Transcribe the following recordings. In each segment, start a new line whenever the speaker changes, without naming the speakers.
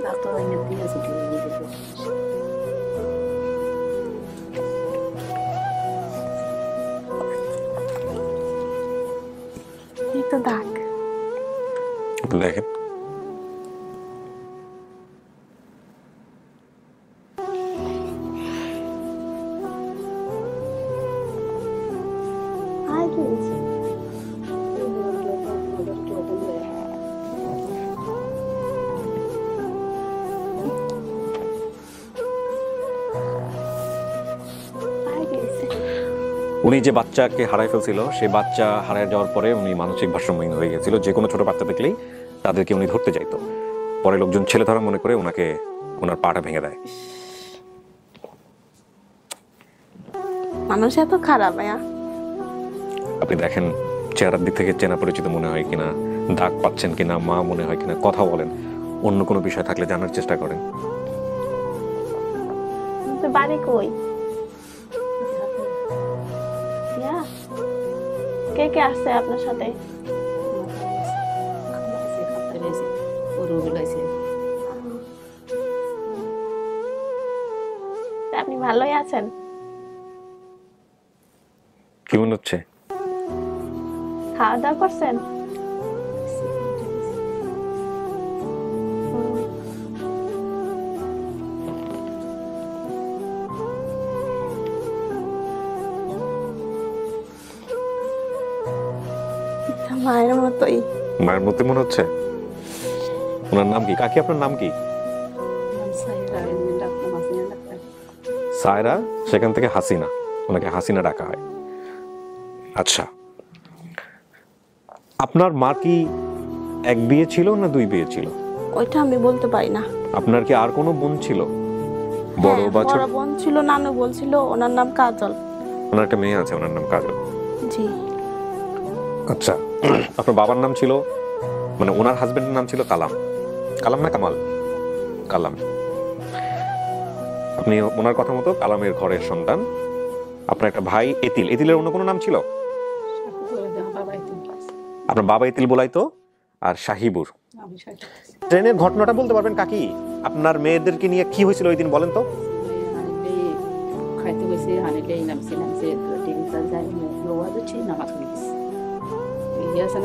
Doctor এনে দিয়েছে
এই তো দাগ
দেখেন
আর কি হয়েছে? আর কি হয়েছে?
উনি যে বাচ্চাকে হারাই ফেলছিল সেই বাচ্চা হারায় যাওয়ার পরে উনি মানসিক ভারসাম্যহীন হয়ে গেছিল। যে কোনো ছোট বাচ্চা দেখলেই তাদেরকে উনি ধরতে যাইতো। পরে লোকজন ছেলে ধরা মনে করে ওনাকে ওনার পাটা ভেঙে দেয়।
মানুষ এত খারাপ ভাইয়া।
আপনি দেখেন চেহারার দিক থেকে চেনা পরিচিত মনে হয় কিনা, দাগ পাচ্ছেন কিনা, মা মনে হয় কিনা, কথা বলেন, অন্য কোনো বিষয় থাকলে জানার চেষ্টা করেন।
তো বাড়ি কই? ইয়া, কে কে আসছে আপনার সাথে? আপনি ভালোই আছেন?
কি মনে হচ্ছে?
খাওয়া দাওয়া করছেন? মায়ের মতোই।
মায়ের মধ্যে মনে হচ্ছে। ওনার নাম কি? কাকি আপনার নাম কি? সায়রা, সেখান থেকে হাসিনা, ওনাকে হাসিনা ডাকা হয়। আচ্ছা, আপনার মা কি এক বিয়ে ছিল না দুই বিয়ে ছিল?
ওইটা আমি বলতে পারি না।
আপনার কি আর কোনো বোন ছিল? বড়
হ্যাঁ,
বা ছোট?
বড় বোন ছিল, নানু বলছিল ওনার নাম কাজল।
ওনার একটা মেয়ে আছে, ওনার নাম কাজল।
জি।
আচ্ছা, আপনার বাবার নাম ছিল, মানে ওনার হাজবেন্ডের নাম ছিল কালাম। কালাম না কামাল? কালাম। আপনি ওনার কথা মতো কালামের ঘরের সন্তান। আপনার একটা ভাই এতিল। এতিলের অন্য কোনো নাম ছিল? আপনার বাবা এতিল বলাইতো, আর শাহিবুর। ট্রেনের ঘটনাটা বলতে পারবেন কাকি? আপনার মেয়েদেরকে নিয়ে কি হয়েছিল ওই দিন বলেন তো?
খাইতে গেছে হানিলে নামছে নামছে টিভিটা যাই লোয়া দিচ্ছি নামাজ পড়িস আছে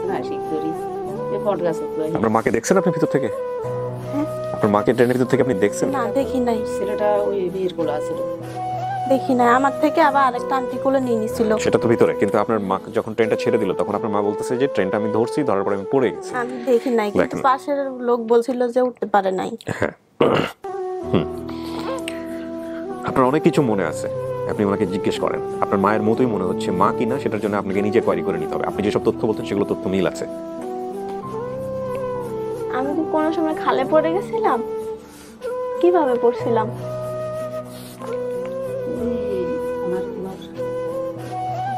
না শিখ ধরি এ বট গাছ
আপনার মাকে দেখছেন আপনি ভিতর থেকে?
হ্যাঁ।
আপনার মাকে ট্রেনের ভিতর থেকে আপনি দেখছেন?
না, দেখি নাই।
ছেলেটা ওই বিয়ের কোলা আছিল।
দেখি নাই, আমার থেকে আবার আরেকটা আন্টি কোলে নিয়ে নিছিল।
সেটা তো ভিতরে, কিন্তু আপনার মা যখন ট্রেনটা ছেড়ে দিল তখন আপনার মা বলতেছে যে ট্রেনটা আমি ধরছি, ধরার পরে আমি পড়ে গেছি।
আমি দেখি নাই, কিন্তু
দেখেন।
পাশের লোক বলছিল যে উঠতে পারে নাই।
হ্যাঁ। আপনার অনেক কিছু মনে আছে, আপনি ওনাকে জিজ্ঞেস করেন। আপনার মায়ের মতোই মনে হচ্ছে, মা কিনা সেটার জন্য আপনাকে নিজে কোয়ারি করে নিতে হবে। আপনি যেসব তথ্য বলছেন সেগুলো তথ্য মিল আছে।
আমি কি কোনো সময় খালে পড়ে গেছিলাম? কিভাবে পড়ছিলাম?
আমার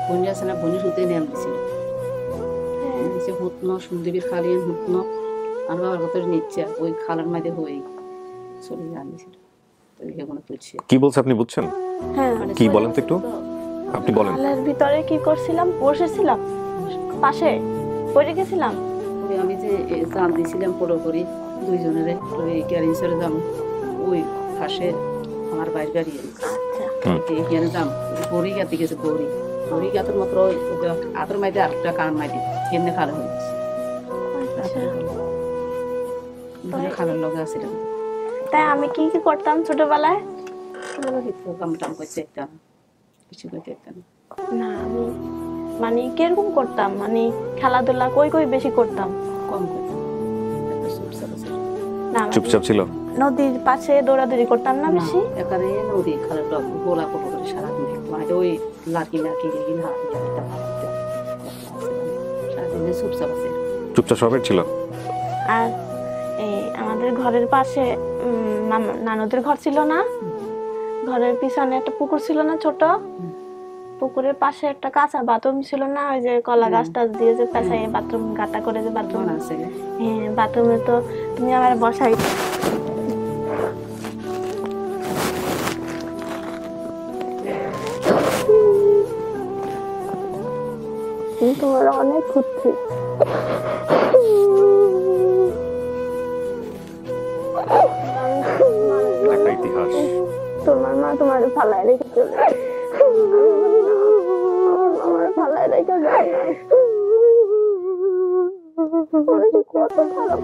বোন আছে না, বোনের হুতে নাম দিছিল নিচে হুতন সুন্দরীর খালি হুতন আর বাবার কথা নিচ্ছে ওই খালার মাঝে হয়ে চলে জানিয়েছিল।
কি বলছে আপনি বুঝছেন?
হ্যাঁ।
কি বলেন তো একটু, আপনি বলেন।
খালের ভিতরে কি করছিলাম? বসেছিলাম পাশে, পড়ে গেছিলাম।
ওই আমি যে জাল দিয়েছিলাম পড়ো করি দুইজনের ওই ক্যারিংসরে যাম ওই পাশে আমার বাইর গাড়ি এখানে যাম বড়ি গাতে গেছে বড়ি গাতের মাত্র আতর মাইতে আরেকটা কান মাইতে কেমনে খালে হয়ে খালের লগে আসছিলাম।
তাই আমি কি কি করতাম ছোটবেলায়?
কাম টাম করছে একটা কিছু করতে একটা
না, আমি মানে কিরকম করতাম, মানে খেলাধুলা কই বেশি করতাম?
কম করতাম।
না,
চুপচাপ ছিল।
নদীর পাশে দৌড়াদৌড়ি করতাম না বেশি?
এখানে নদী খালের লগ গোলা কত করে সারাদিন দেখতাম ওই লাকি রেগি না সারাদিনে চুপচাপ আছে।
চুপচাপ স্বভাবের ছিল।
আর এই আমাদের ঘরের পাশে নানুদের ঘর ছিল না, ঘরের পিছনে একটা পুকুর ছিল না ছোট, পুকুরের পাশে একটা কাঁচা বাথরুম ছিল না, ওই যে কলা গাছটা দিয়ে যে পেঁচাই বাথরুম গাটা করে যে বাথরুম আছে, হ্যাঁ বাথরুমে তো তুমি আমার বসাই তোমার অনেক খুঁজছি।
একটা ইতিহাস।
তোমার মা তোমার ফালায় রেখে চলে আমার ফালায় রেখে যায় কত খারাপ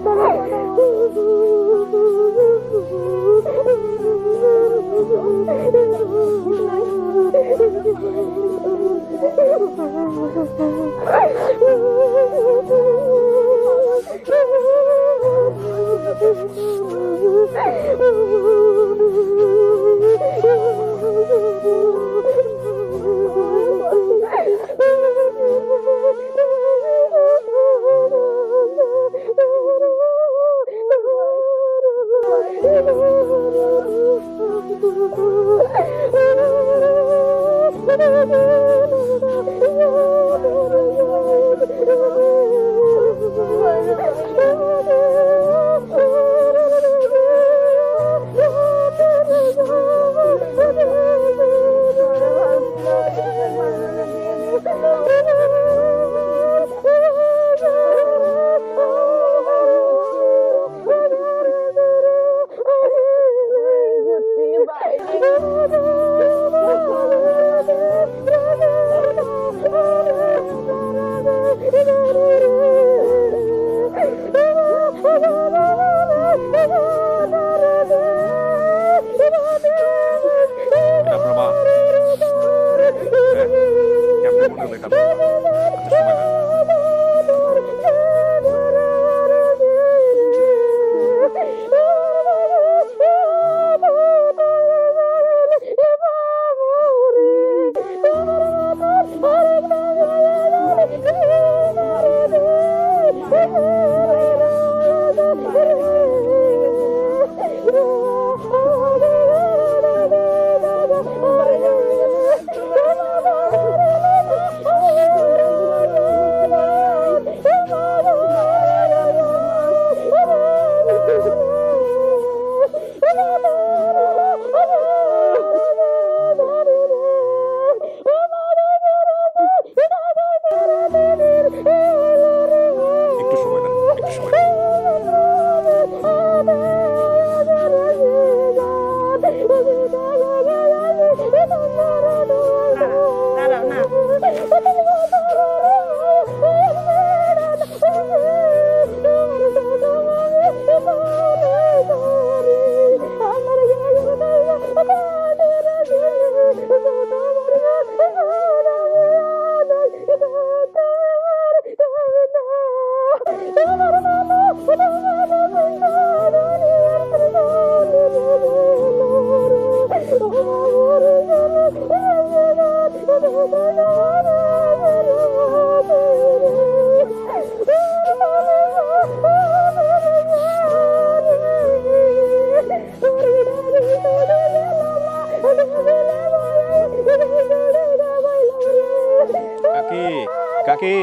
কাকি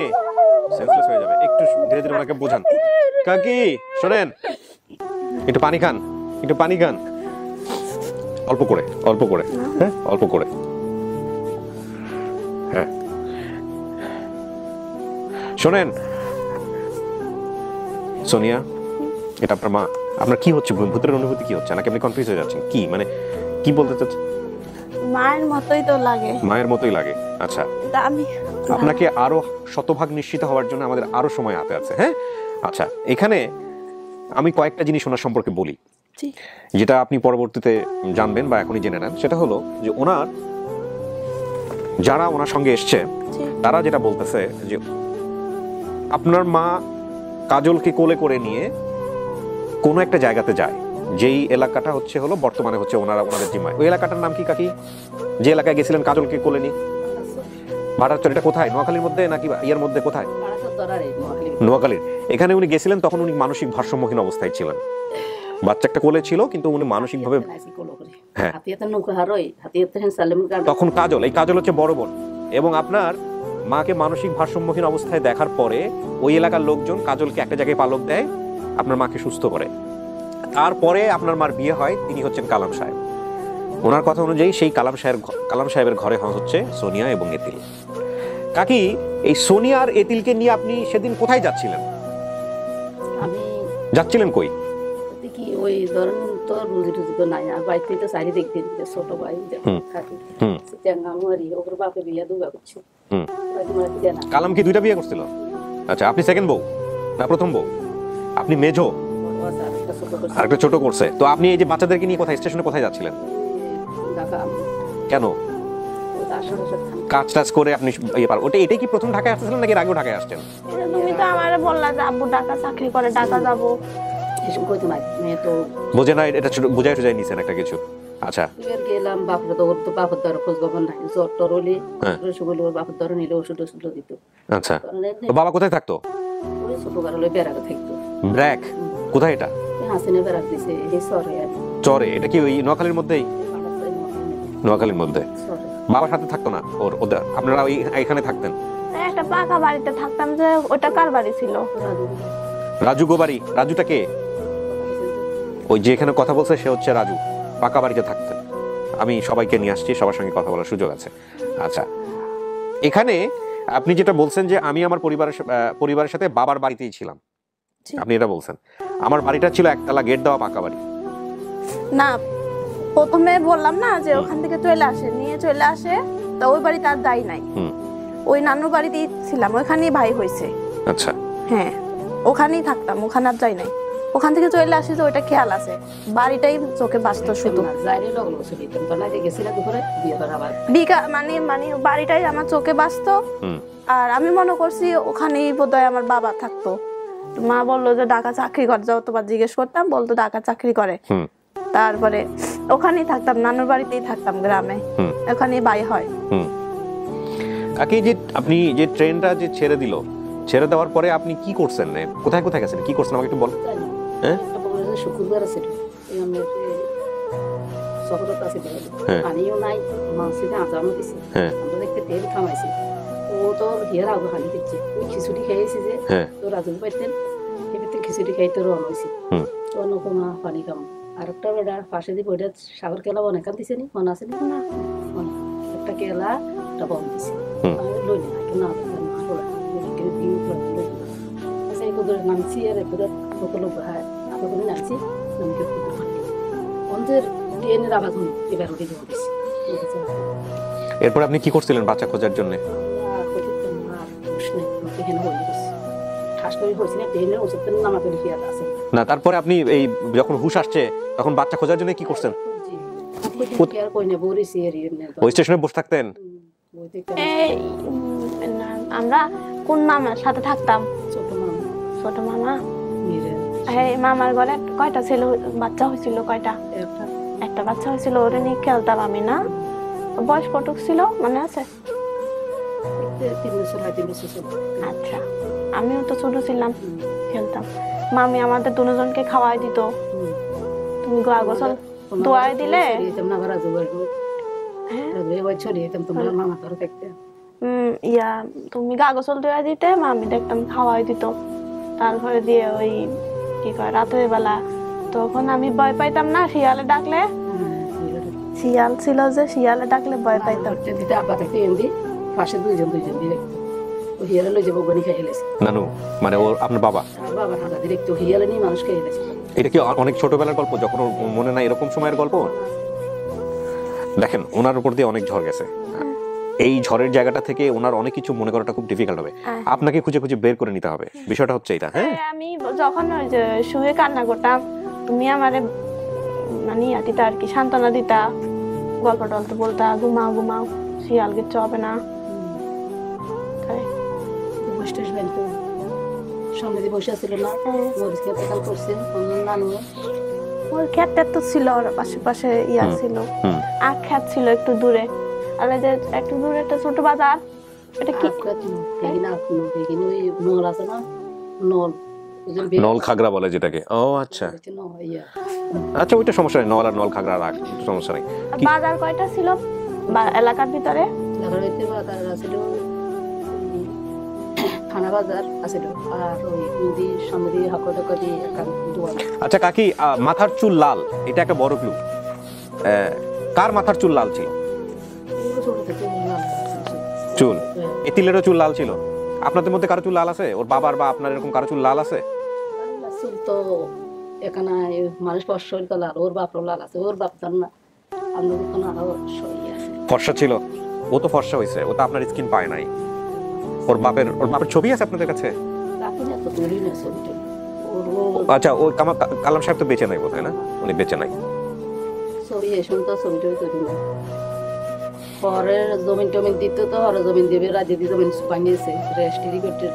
সেন্সলেস হয়ে যাবে, একটু ধীরে ধীরে ওনাকে বোঝান। কাকি শোনেন, একটু পানি খান, একটু পানি খান, অল্প করে অল্প করে, হ্যাঁ অল্প করে, হ্যাঁ শোনেন। সোনিয়া, এটা আপনার মা। আপনার কি হচ্ছে, ভূতের অনুভূতি কি হচ্ছে, নাকি আপনি কনফিউজ হয়ে যাচ্ছেন? কি মানে কি বলতে চাচ্ছেন?
মায়ের মতোই তো লাগে।
মায়ের মতোই লাগে, আচ্ছা।
আমি
আপনাকে আরো শতভাগ নিশ্চিত হওয়ার জন্য আমাদের আরো সময় হাতে আছে, হ্যাঁ আচ্ছা। এখানে আমি কয়েকটা জিনিস ওনার সম্পর্কে বলি, যেটা আপনি পরবর্তীতে জানবেন বা এখনই জেনে নেন। সেটা হলো যে ওনার যারা ওনার সঙ্গে এসছে তারা যেটা বলতেছে যে আপনার মা কাজলকে কোলে করে নিয়ে কোনো একটা জায়গাতে যায়, যেই এলাকাটা হচ্ছে হলো বর্তমানে হচ্ছে ওনাদের জিম্মায়। ওই এলাকাটার নাম কি কাকি, যে এলাকায় গেছিলেন কাজলকে কোলে নিয়ে? ভাড়াচর। এটা কোথায়, নোয়াখালীর মধ্যে নাকি ইয়ার মধ্যে, কোথায়? নোয়াখালীর। এখানে উনি গেছিলেন, তখন উনি মানসিক ভারসাম্যহীন অবস্থায় ছিলেন। বাচ্চা একটা কোলে ছিল, কিন্তু উনি মানসিকভাবে, হ্যাঁ তখন কাজল, এই কাজল হচ্ছে বড় বোন। এবং আপনার মাকে মানসিক ভারসাম্যহীন অবস্থায় দেখার পরে ওই এলাকার লোকজন কাজলকে একটা জায়গায় পালক দেয়, আপনার মাকে সুস্থ করে। তারপরে আপনার মার বিয়ে হয়, তিনি হচ্ছেন কালাম সাহেব। ওনার কথা অনুযায়ী সেই কালাম সাহেবের ঘরে হচ্ছে সোনিয়া এবং এতিল। কাকি, এই সোনিয়া আর এতিলকে নিয়ে আপনি সেদিন কোথায় যাচ্ছিলেন? যাচ্ছিলেন কই?
ওই ধরেন তো রুজি টুজি তো নাই, আর বাড়িতে তো চারি দেখতে দিতে ছোট ভাই থাকে টেঙ্গামারি, ওর বাপে বিয়া দুগা করছে।
কালাম কি 2টা বিয়ে করছিল? আচ্ছা, আপনি সেকেন্ড বউ না প্রথম বউ? আপনি মেজো, আর একটা ছোট করছে। তো আপনি এই যে বাচ্চাদেরকে নিয়ে কোথায়, স্টেশনে কোথায় যাচ্ছিলেন? কেন? কাজ টাজ করে আপনি ইয়ে পার ওটা, এটাই কি প্রথম ঢাকায় আসতেছিলেন নাকি আগেও ঢাকায় আসছেন?
তুমি তো আমারে বললা যে আব্বু ঢাকা চাকরি করে, ঢাকা যাবো।
এসব কইতো না, মেয়ে তো
বোঝে না, এটা বুঝাই টুজাই নিছেন একটা কিছু। আচ্ছা,
গেলাম বাপরে, তো ওর তো বাপের দ্বারা খোঁজ খবর নাই, জ্বর টর হলে ওর বাপের দ্বারা নিলে ওষুধ ওষুধ দিত।
আচ্ছা, তো বাবা কোথায় থাকতো?
ওই ছোট কারণে বেড়াকে থাকতো।
ব্র্যাক কোথায় এটা?
হাসিনে বেড়াক দিছে এই শহরে।
চরে? এটা কি ওই নোয়াখালীর মধ্যেই? নোয়াখালীর মধ্যে। বাবার সাথে থাকতো না ওদের, আপনারা এখানে থাকতেন?
একটা পাকা বাড়িতে থাকতাম, যে ওটা কার বাড়ি ছিল?
রাজু গো বাড়ি। রাজুটা কে? ওই যে এখানে কথা বলছে সে হচ্ছে রাজু, পাকা বাড়িতে থাকতেন। আমি সবাইকে নিয়ে আসছি, সবার সঙ্গে কথা বলার সুযোগ আছে। আচ্ছা, এখানে আপনি যেটা বলছেন যে আমি আমার পরিবারের সাথে বাবার বাড়িতেই ছিলাম, আপনি এটা বলছেন। আমার বাড়িটা ছিল একতলা গেট দেওয়া পাকা বাড়ি।
না, প্রথমে বললাম না যে ওখান থেকে চলে আসে, নিয়ে চলে আসে, তো ওই বাড়ি তার দায় নাই। ওই নানুর বাড়িতেই ছিলাম, ওইখানেই ভাই হয়েছে।
আচ্ছা,
হ্যাঁ, ওখানেই থাকতাম, ওখানে আর যাই নাই। ওখান থেকে চলে আসি, যে ওইটা খেয়াল আছে, বাড়িটাই চোখে বাঁচত শুধু। মানে মানে বাড়িটাই আমার চোখে বাঁচত। আর আমি মনে করছি ওখানেই বোধহয় আমার বাবা থাকতো। মা বললো যে ঢাকা চাকরি করে, যতবার জিজ্ঞেস করতাম বলতো ঢাকা চাকরি করে। তারপরে ওখানেই থাকতাম, নানুর বাড়িতেই থাকতাম গ্রামে, ওখানেই বাই হয়।
আপনি যে ট্রেনটা যে ছেড়ে দিল, ছেড়ে দেওয়ার পরে আপনি কি করছেন, কোথায় কোথায় গেছেন, কি করছেন আমাকে একটু বলেন।
শুক্রবার আছে শহরত আছে, পানিও নাই, মাংসিতে আজানো দিছে, আমরা দেখতে তেল থামাইছি। ও তো হিয়ার আগে হানি দিচ্ছে, ওই খিচুড়ি খেয়েছি যে তো রাজু পাইতেন, এবার খিচুড়ি খাইতে রওনা হয়েছি। তো অন্যকোনা পানি খাম, আর একটা বেড়া পাশে দিয়ে বইটা সাগর কেলা অনেক দিছে নি, মনে আছে না? একটা কেলা একটা বন দিছে, আমি লই না না নামছি, আর এরপরে সকল আপনাদের নামছি, নামকে আমাদের ট্রেনের আওয়াজ হলো, এবার ওটি জমা দিছি।
এরপর আপনি কি করছিলেন বাচ্চা খোঁজার জন্য? না, তারপরে আপনি এই যখন হুশ আসছে তখন বাচ্চা খোঁজার জন্য কি করছেন? ওই স্টেশনে বসে থাকতেন?
আমরা কোন মামার সাথে থাকতাম? ছোট মামা। মামার ঘরে কয়টা ছেলে বাচ্চা হয়েছিল? কয়টা? একটা বাচ্চা হয়েছিল, ওরে নিয়ে খেলতাম আমি। না, বয়স কতক ছিল মনে আছে? আচ্ছা, আমিও তো ছোট ছিলাম, খেলতাম। মামি আমাদের দুজনকে খাওয়াই দিত। তুমি গোয়া গোসল দোয়াই দিলে তুমি গা গোসল দোয়া দিতে, মামি দেখতাম খাওয়াই দিত। তারপরে দিয়ে ওই কি কয় রাতের বেলা তখন আমি ভয় পাইতাম না, শিয়ালে ডাকলে, শিয়াল ছিল যে শিয়ালে ডাকলে ভয় পাইতাম।
পাশে দুইজন দিয়ে হিয়ালে লই যাবো গনি খাই এলেছে
নানু, মানে ওর আপনার বাবা
হাঁটা দেখতো হিয়ালে নিয়ে মানুষ খাই এলেছে।
এটা কি অনেক ছোটবেলার গল্প, যখন ওর মনে নাই এরকম সময়ের গল্প? দেখেন, ওনার উপর দিয়ে অনেক ঝড় গেছে, এই ঝড়ের জায়গাটা থেকে ওনার অনেক কিছু মনে করাটা খুব ডিফিকাল্ট হবে, আপনাকে খুঁজে খুঁজে বের করে নিতে হবে। বিষয়টা হচ্ছে এটা। হ্যাঁ,
আমি যখন ওই যে শুয়ে কান্না করতাম, তুমি আমারে মানে দিতা আর কি, সান্ত্বনা দিতা, গল্প টল্প বলতা, ঘুমাও ঘুমাও, শিয়াল কিচ্ছু হবে না।
সামনে বসে ছিল না, মরিচ খেতে কাল করছে নানু,
ওই ক্ষেত তো ছিল আশেপাশে, ইয়া ছিল, আখ ক্ষেত ছিল একটু দূরে, আর যে একটু দূরে একটা ছোট বাজার। এটা কি
নল আছে না, নল
নল খাগড়া বলে যেটাকে। ও আচ্ছা আচ্ছা, ওইটা সমস্যা নেই, নল আর নল খাগড়া রাখ, সমস্যা নেই।
বাজার কয়টা ছিল এলাকার ভিতরে?
থানা বাজার আছিল, আর ওই নদীর সামনে হাকড়াকাটি একটা দোয়ার।
আচ্ছা কাকি, মাথার চুল লাল, এটা একটা বড় ক্লু। কার মাথার চুল লাল ছিল? চুল এতিলেরও চুল লাল ছিল? আপনাদের মধ্যে কারো চুল লাল আছে? ওর বাবার বা আপনার এরকম কারো চুল লাল আছে?
চুল তো এখানে মানুষ পর শরীর তো লাল, ওর বাপরও লাল আছে, ওর বাপ তার না আপনার ওখানে আরো শরীর আছে।
ফর্সা ছিল, ও তো ফর্সা হয়েছে, ও তো আপনার স্কিন পায় নাই। ওর বাপের ছবি আছে আপনাদের কাছে?
রাখি না তো, তুলি না ছবিটা।
আচ্ছা, ও কালাম সাহেব তো বেঁচে নাই বোধ হয়, না? উনি বেঁচে নাই।
ছবি এসব তো ছবিটাই তৈরি না। পরে জমিন টমিন দিত তো, আর জমিন দেবে রাজ্যে দিয়ে জমিন ভাঙিয়েছে, রেস্ট্রি করতে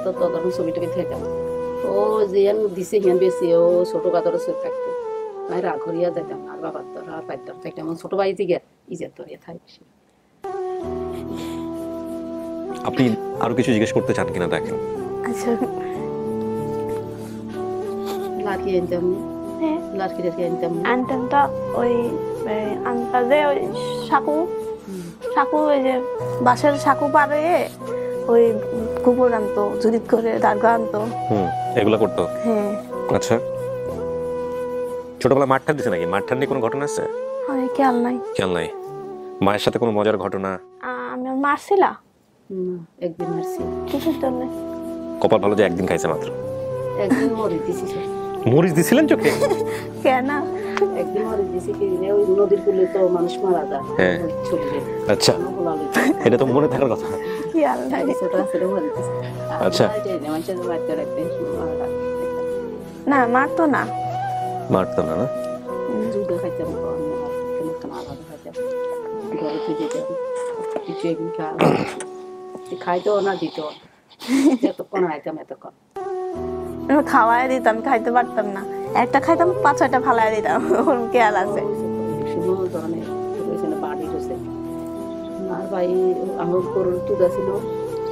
তো তখন ছবি টবি থাকতাম। ও যেন দিছে হিয়ান বেশি, ও ছোট কাতর থাকতো, আমি রাগ করিয়া যেতাম, আর বাবার তো আর পাইতাম থাকতাম, ছোট ভাই থেকে ইজাত করিয়া থাকি বেশি।
আপনি আরো কিছু জিজ্ঞেস করতে চান কিনা দেখেন।
আচ্ছা,
লাঠি আনতাম,
হ্যাঁ
লাঠি টাঠি আনতাম।
আনতেন তো ওই আনতা যে ওই সাকু ওই যে বাঁশের সাকু পারে ওই গোবর আনতো, জুদিত করে দার্গা আনতো।
এগুলা করতো?
হ্যাঁ।
আচ্ছা, ছোটবেলা মাঠ ঠান দিছে নাকি? মাঠ ঠান নিয়ে কোনো ঘটনা আছে?
হয় খেয়াল নাই।
খেয়াল নাই। মায়ের সাথে কোনো মজার ঘটনা?
আমি মারছিলা
একদিন মারছি।
কিসের জন্য?
কপাল ভালো যে একদিন খাইছে মাত্র।
একদিন মরিচ দিছি।
মরিচ দিছিলেন চোখে?
কেন?
একদিন মরিচ দিছি কি, ওই নদীর কূলে তো মানুষ মারা যায়।
হ্যাঁ। আচ্ছা, এটা তো মনে থাকার কথা।
খেয়াল নাই।
আচ্ছা,
না মারতো না।
মারতো না?
দুধ খাইতাম, আলাদা খাইতাম, ঘরে থেকে যেতাম, কিছু একদিন খাইতো না, দিত এতক্ষণ আইতাম, এতক্ষণ
খাওয়াই দিতাম, খাইতে পারতাম না, একটা খাইতাম 5-6টা ফালাই দিতাম। ওর খেয়াল আছে।
শুনো ধরনের বাড়ি রয়েছে, আর ভাই আমার গরুর দুধ ছিল,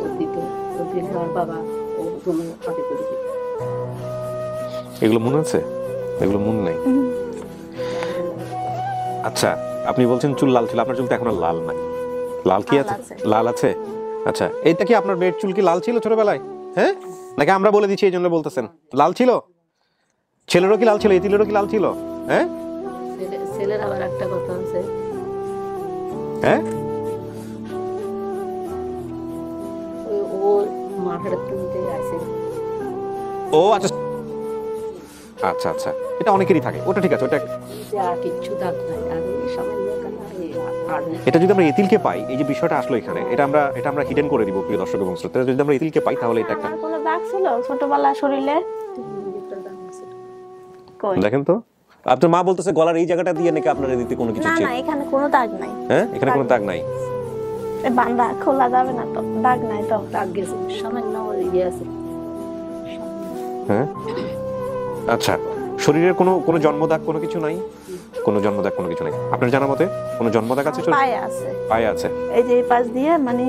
ও দিত, ও দিলে আমার বাবা ও হাতে করে দিত।
এগুলো মনে আছে? এগুলো মনে নাই? আচ্ছা, আপনি বলছেন চুল লাল ছিল, আপনার চুল তো এখন আর লাল নাই। লাল কি আছে? লাল আছে। আচ্ছা, এইটা কি আপনার মেয়ের চুল কি লাল ছিল ছোটবেলায়? হ্যাঁ, নাকি আমরা বলে দিচ্ছি এই জন্য বলতেছেন? লাল ছিল? ছেলেরও কি লাল ছিল? এতিলেরও কি লাল ছিল? হ্যাঁ,
ছেলের আবার একটা কথা আছে।
হ্যাঁ,
ও মাঠের তুলতে আসে।
ও আচ্ছা আচ্ছা আচ্ছা, এটা অনেকেরই থাকে, ওটা ঠিক আছে। ওটা
কিচ্ছু দাগ নাই, আর সামান্য
এটা যদি আমরা এতিলকে পাই, এই যে বিষয়টা আসলো এখানে, এটা আমরা হিডেন করে দিব প্রিয় দর্শক এবং শ্রোতা। যদি আমরা এতিলকে পাই তাহলে এটা একটা
কোনো দাগ ছিল ছোটবেলা শরীরে?
দেখেন তো, আপনার মা বলতেছে গলার এই জায়গাটা দিয়ে নাকি আপনার এদিকে কোনো কিছু ছিল।
না, এখানে কোনো দাগ নাই।
হ্যাঁ, এখানে কোনো দাগ নাই।
এই বান্দা খোলা যাবে না তো, দাগ নাই তো।
দাগ গেছে, সামান্য ইয়ে আছে।
হ্যাঁ, আচ্ছা, শরীরের কোনো জন্মদাগ কোনো কিছু নাই? কোনো জন্মদাগ কোনো কিছু নাই আপনার জানা মতে? কোনো জন্মদাগ আছে?
পায়ে আছে।
পায়ে আছে?
এই যে এই পাশ দিয়ে মানে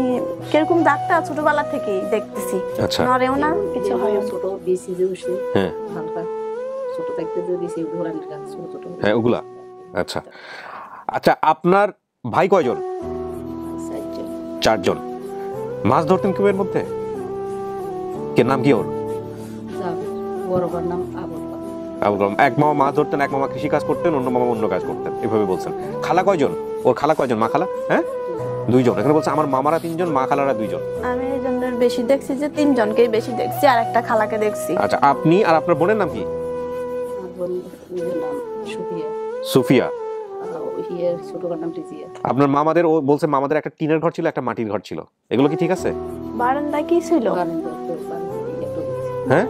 কিরকম দাগটা ছোটবেলা থেকেই দেখতেছি।
আচ্ছা,
নড়েও না, কিছু হয় না।
ছোট বিসি যে উঠছে,
হ্যাঁ,
হালকা ছোট থাকতে যে বিসি ধরানির গাছ ছোট ছোট,
হ্যাঁ ওগুলা। আচ্ছা আচ্ছা, আপনার ভাই কয়জন? 4জন। মাছ ধরতেন কেউ এর মধ্যে? কে নাম কি ওর?
বড়বার নাম আবুল।
এক মামা মাছ ধরতেন, এক মামা কৃষি কাজ করতেন, অন্য মামা অন্য কাজ করতেন, এভাবে বলছেন। খালা কয়জন? ওর খালা কয়জন? মা খালা? হ্যাঁ, 2জন। এখানে বলছে আমার মামারা 3জন, মা খালারা 2জন।
আমি এজনের বেশি দেখছি যে 3জনকেই বেশি দেখছি, আর একটা খালাকে দেখছি।
আচ্ছা, আপনি আর আপনার বোনের নাম কি? সুফিয়া। আপনার মামাদের, ও বলছে মামাদের একটা টিনের ঘর ছিল, একটা মাটির ঘর ছিল, এগুলো কি ঠিক আছে?
বারান্দা কি ছিল?
হ্যাঁ,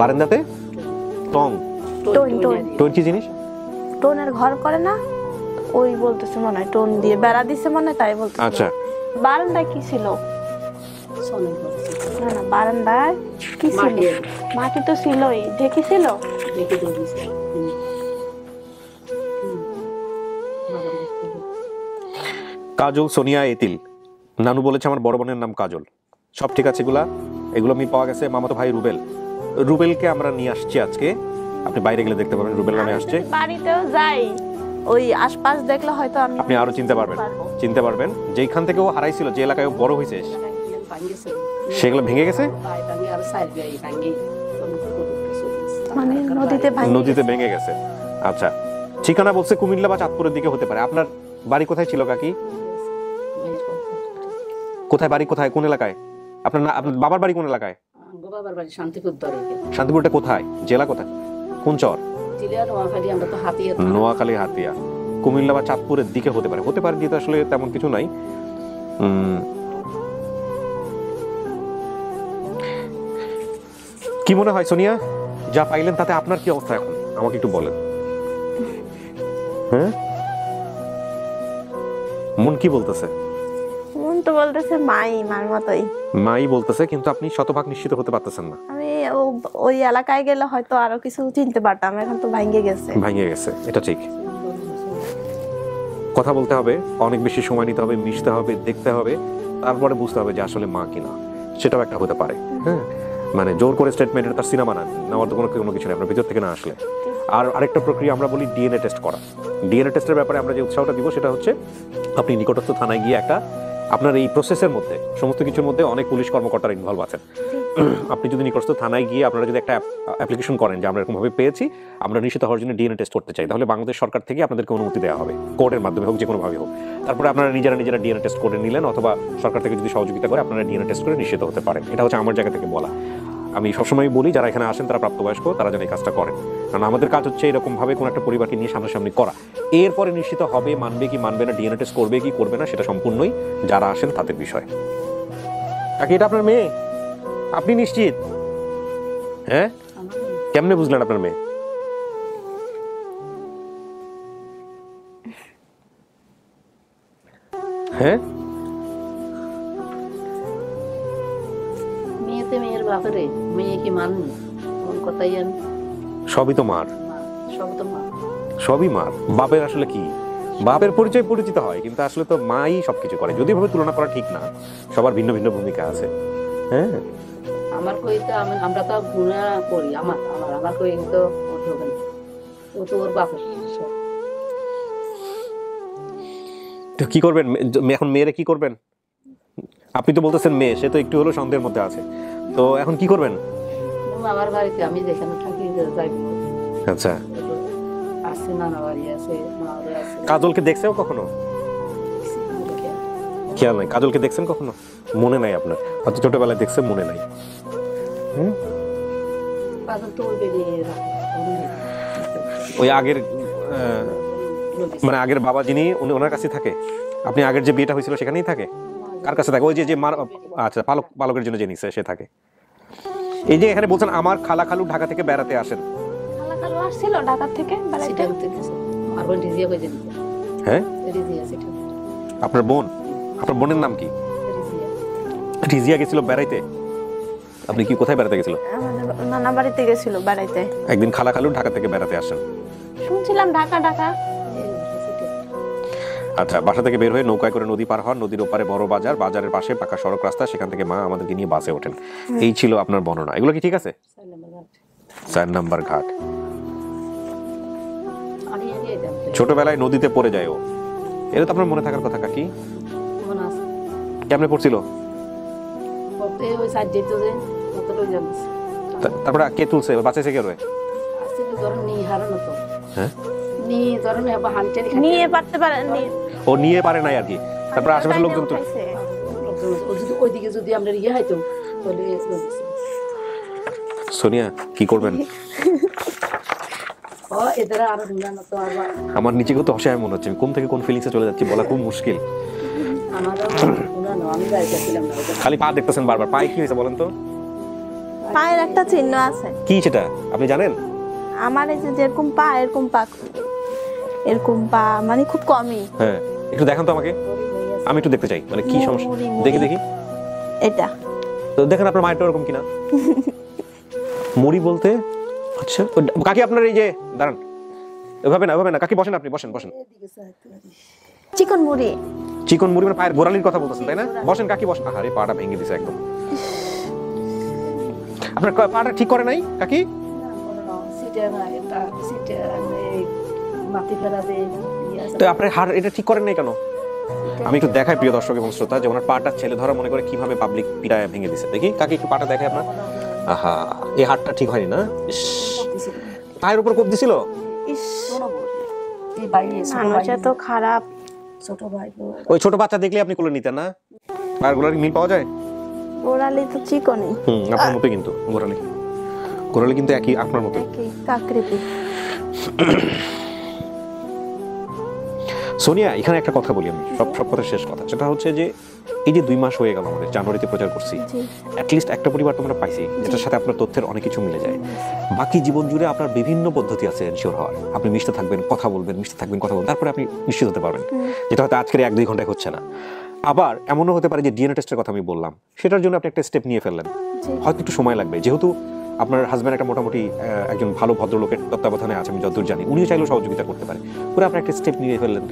বারান্দাতে টং। টোন কি জিনিস?
টোনের ঘর করে না, ওই বলতেছে মনে হয় টোন দিয়ে বেড়া দিছে মনে হয়, তাই বলতেছে।
আচ্ছা,
বারান্দায় কি ছিল? না না, বারান্দায় কি ছিল? মাটি তো ছিলই, ঢেকি ছিল।
কাজল, সোনিয়া, এতিল। নানু বলেছে আমার বড় বোনের নাম কাজল। সব ঠিক আছে, এগুলো আমি পাওয়া গেছে। মামাতো ভাই রুবেলকে আমরা নিয়ে আসছি আজকে, আপনি বাইরে গেলে দেখতে পাবেন রুবেল নামে আসছে।
বাড়িতেও যাই, ওই আশপাশ দেখলে হয়তো
আপনি আরো চিনতে পারবেন যেখান থেকে ও হারাইছিল, যে এলাকায় ও বড় হয়েছে, সেগুলো ভেঙে গেছে,
মানে
নদীতে ভেঙে গেছে। আচ্ছা, ঠিকানা বলছে কুমিল্লা বা চাঁদপুরের দিকে হতে পারে। আপনার বাড়ি কোথায় ছিল কাকি? কোথায় বাড়ি, কোথায়, কোন এলাকায়? আপনার বাবার বাড়ি কোন এলাকায়?
আমগো বাবার বাড়ি শান্তিপুর ধরে
শান্তিপুরটা কোথায়, জেলা কোথায়, কোন চর?
জেলা নোয়াখালী, আমরা তো হাতিয়া।
নোয়াখালী হাতিয়া, কুমিল্লা বা চাঁদপুরের দিকে হতে পারে, হতে পারে যেহেতু আসলে তেমন কিছু নাই। কি মনে হয় সোনিয়া, যা পাইলেন তাতে আপনার কি অবস্থা এখন আমাকে একটু বলেন। হ্যাঁ, মন কি বলতেছে?
মন তো বলতেছে মার মতোই।
মাই বলতেছে, কিন্তু আপনি শতভাগ নিশ্চিত হতে পারতেছেন না।
আমি ওই এলাকায় গেলে হয়তো আরো কিছু চিনতে পারতাম, এখন তো ভাঙ্গে গেছে।
এটা ঠিক। কথা বলতে হবে, অনেক বেশি সময় নিতে হবে, মিশতে হবে, দেখতে হবে, তারপরে বুঝতে হবে যে আসলে মা কিনা। সেটাও একটা হতে পারে। হ্যাঁ, মানে জোর করে স্টেটমেন্টের তার সিনেমা না নেওয়ার তো কোনো কিছু নেই, আপনার ভিতর থেকে না আসলে। আর আরেকটা প্রক্রিয়া আমরা বলি ডিএনএ টেস্ট করা। ডিএনএ টেস্টের ব্যাপারে আমরা যে উৎসাহটা দিব সেটা হচ্ছে আপনি নিকটস্থ থানায় গিয়ে একটা, আপনার এই প্রসেসের মধ্যে সমস্ত কিছুর মধ্যে অনেক পুলিশ কর্মকর্তারা ইনভলভ আছেন। আপনি যদি নিকটস্থ থানায় গিয়ে আপনারা যদি একটা অ্যাপ্লিকেশন করেন যে আমরা এরকমভাবে পেয়েছি, আমরা নিশ্চিত হওয়ার জন্য ডিএনএ টেস্ট করতে চাই, তাহলে বাংলাদেশ সরকার থেকে আপনাদেরকে অনুমতি দেওয়া হবে, কোর্টের মাধ্যমে হোক, যে কোনোভাবে হোক। তারপরে আপনারা নিজেরা ডিএনএ টেস্ট করে নিলেন, অথবা সরকার থেকে যদি সহযোগিতা করে আপনারা ডিএনএ টেস্ট করে নিশ্চিত হতে পারেন। এটা হচ্ছে আমার জায়গা থেকে বলা। আমি সবসময় বলি যারা এখানে আসেন তারা প্রাপ্তবয়স্ক, তারা যেন এই কাজটা করেন, কারণ আমাদের কাজ হচ্ছে এরকমভাবে কোনো একটা পরিবারকে নিয়ে সামনাসামনি করা। এরপরে নিশ্চিত হবে মানবে কি মানবে না, ডিএনএ টেস্ট করবে কি করবে না, সেটা সম্পূর্ণই যারা আসেন তাদের বিষয়। কাকি, এটা আপনার মেয়ে? আপনি নিশ্চিত? হ্যাঁ, কেমনে বুঝলেন আপনার মেয়ে? হ্যাঁ,
মেয়েতে মেয়ের বাপরে, মেয়ে কি মাননি? কোন কথাই আমি,
সবই তো মার,
সব তো মা,
সবই মার। বাপের আসলে কি, বাপের পরিচয় পরিচিত হয়, কিন্তু আসলে তো মাই সবকিছু করে। যদি ভাবে তুলনা করা ঠিক না, সবার ভিন্ন ভিন্ন ভূমিকা আছে। হ্যাঁ,
আমার কই তো আমরা তো গুণা করি, আমার কই তো ওর হবে না, ও তো ওর বাপের সব।
তো কি করবেন এখন? মেয়েরে কি করবেন? আপনি তো বলতেছেন মেয়ে, সে তো একটু হলো সন্দেহের মধ্যে আছে, তো এখন কি করবেন?
আমার বাড়িতে আমি যেখানে থাকি যাইব।
আচ্ছা,
আছে, নানা বাড়ি আছে, মাওরে আছে।
কাজলকে দেখছেও কখনো? খেয়াল নাই। কাজলকে দেখছেন কখনো? মনে নাই আপনার, হয়তো ছোটবেলায় দেখছেন, মনে নাই।
কাজল তো ওই বেরিয়ে
ওই আগের মানে আগের বাবা যিনি, উনি ওনার কাছে থাকে? আপনি আগের যে বিয়েটা হয়েছিল সেখানেই থাকে? কার কাছে থাকে? ওই যে মার, আচ্ছা, পালকের জন্য যে নিছে সে থাকে। এই যে এখানে বলছেন আমার খালা খালু ঢাকা থেকে বেড়াতে আসেন।
খালা খালু আসছিল ঢাকা থেকে বেড়াইতে।
আমার বোন রিজিয়া কই জানি।
হ্যাঁ,
রিজিয়া সেটা।
আপনার বোন? আপনার বোনের নাম কি? রিজিয়া গেছিল বেড়াইতে? আপনি কি কোথায় বেড়াতে গেছিল?
আমাদের নানা বাড়িতে গেছিল বেড়াইতে।
একদিন খালা খালু ঢাকা থেকে বেড়াতে আসেন।
শুনছিলাম ঢাকা।
আচ্ছা, বাসা থেকে বের হয়ে নৌকায় করে নদী পার হন, নদীর ওপারে বড় বাজার, বাজারের পাশে পাকা সড়ক রাস্তা, সেখান থেকে মা আমাদেরকে নিয়ে বাসে ওঠেন। এই ছিল আপনার বর্ণনা। এগুলো কি ঠিক আছে? 4 নাম্বার ঘাট। ছোটবেলায় নদীতে পড়ে যায় ও, এটা তো আপনার মনে থাকার কথা কাকি। কেমনে পড়ছিল? তারপরে কে তুলছে, বাঁচাইছে কে? রয়ে
নিয়ে পারতে পারেনি,
ও নিয়ে পারে নাই আর কি। তারপরে আশেপাশের লোকজন তো
ওইদিকে যদি আমরা ইয়ে হইতো তাহলে।
সোনিয়া, কি করবেন? আমার নিচে কত অসহায় মনে হচ্ছে, কোন থেকে কোন ফিলিংসে চলে যাচ্ছি বলা খুব মুশকিল। খালি পা দেখতেছেন বারবার, পায়ে কি হয়েছে বলেন তো?
পায়ের একটা চিহ্ন আছে।
কি সেটা আপনি জানেন?
আমার এই যে যেরকম পা এরকম পা মানে খুব কমই।
হ্যাঁ, একটু দেখান তো আমাকে, আমি একটু দেখতে চাই, মানে কি সমস্যা। দেখি
এটা
তো দেখেন আপনার মায়েরটা ওরকম কিনা। মুড়ি বলতে? আচ্ছা কাকি, আপনার এই যে দাঁড়ান, এভাবে না কাকি, বসেন আপনি, বসেন।
চিকন মুড়ি
মানে পায়ের গোড়ালির কথা বলতেছেন তাই না? বসেন কাকি, বসেন। আরে পাটা ভেঙে দিছে একদম। আপনার পাটা ঠিক করে নাই কাকি? তো আপনার হাড় এটা ঠিক করেন নাই কেন? আমি একটু দেখাই প্রিয় দর্শক এবং শ্রোতা, যে ওনার পাটা ছেলে ধরা মনে করে কিভাবে পাবলিক পিটায় ভেঙে দিছে। দেখি কাকি, একটু পাটা দেখাই আপনার। আহা, এই হাড়টা ঠিক হয়নি না? পায়ের উপর কোপ দিছিল?
তো খারাপ।
ওই ছোট বাচ্চা দেখলে আপনি কোলে নিতেন না? পায়ের গোড়ালি মিল পাওয়া যায়?
গোড়ালি তো চিকনি,
আপনার মতো কিন্তু গোড়ালি গোড়ালি কিন্তু একই আপনার মতো
একই কাকৃতি।
সোনিয়া, এখানে একটা কথা বলি আমি, সব কথা শেষ কথা, সেটা হচ্ছে যে এই যে 2 মাস হয়ে গেল আমাদের, জানুয়ারিতে প্রচার করছি, অ্যাটলিস্ট একটা পরিবার তোমরা পাইছি যেটার সাথে আপনার তথ্যের অনেক কিছু মিলে যায়। বাকি জীবন জুড়ে আপনার বিভিন্ন পদ্ধতি আছে এনশিওর হওয়ার। আপনি মিশতে থাকবেন, কথা বলবেন, মিশতে থাকবেন, কথা বলবেন, তারপরে আপনি নিশ্চিত হতে পারবেন, যেটা হয়তো আজকের 1-2 ঘন্টায় হচ্ছে না। আবার এমনও হতে পারে যে ডিএনএ টেস্টের কথা আমি বললাম, সেটার জন্য আপনি একটা স্টেপ নিয়ে ফেললেন, হয়তো একটু সময় লাগবে, যেহেতু আপনার হাজব্যান্ড একটা মোটামুটি একজন ভালো ভদ্রলোকের তত্ত্বাবধানে আছে, আমি যতদূর জানি, উনিও চাইলেও সহযোগিতা করতে পারে। পুরো আপনি একটা স্টেপ নিয়ে ফেললেন,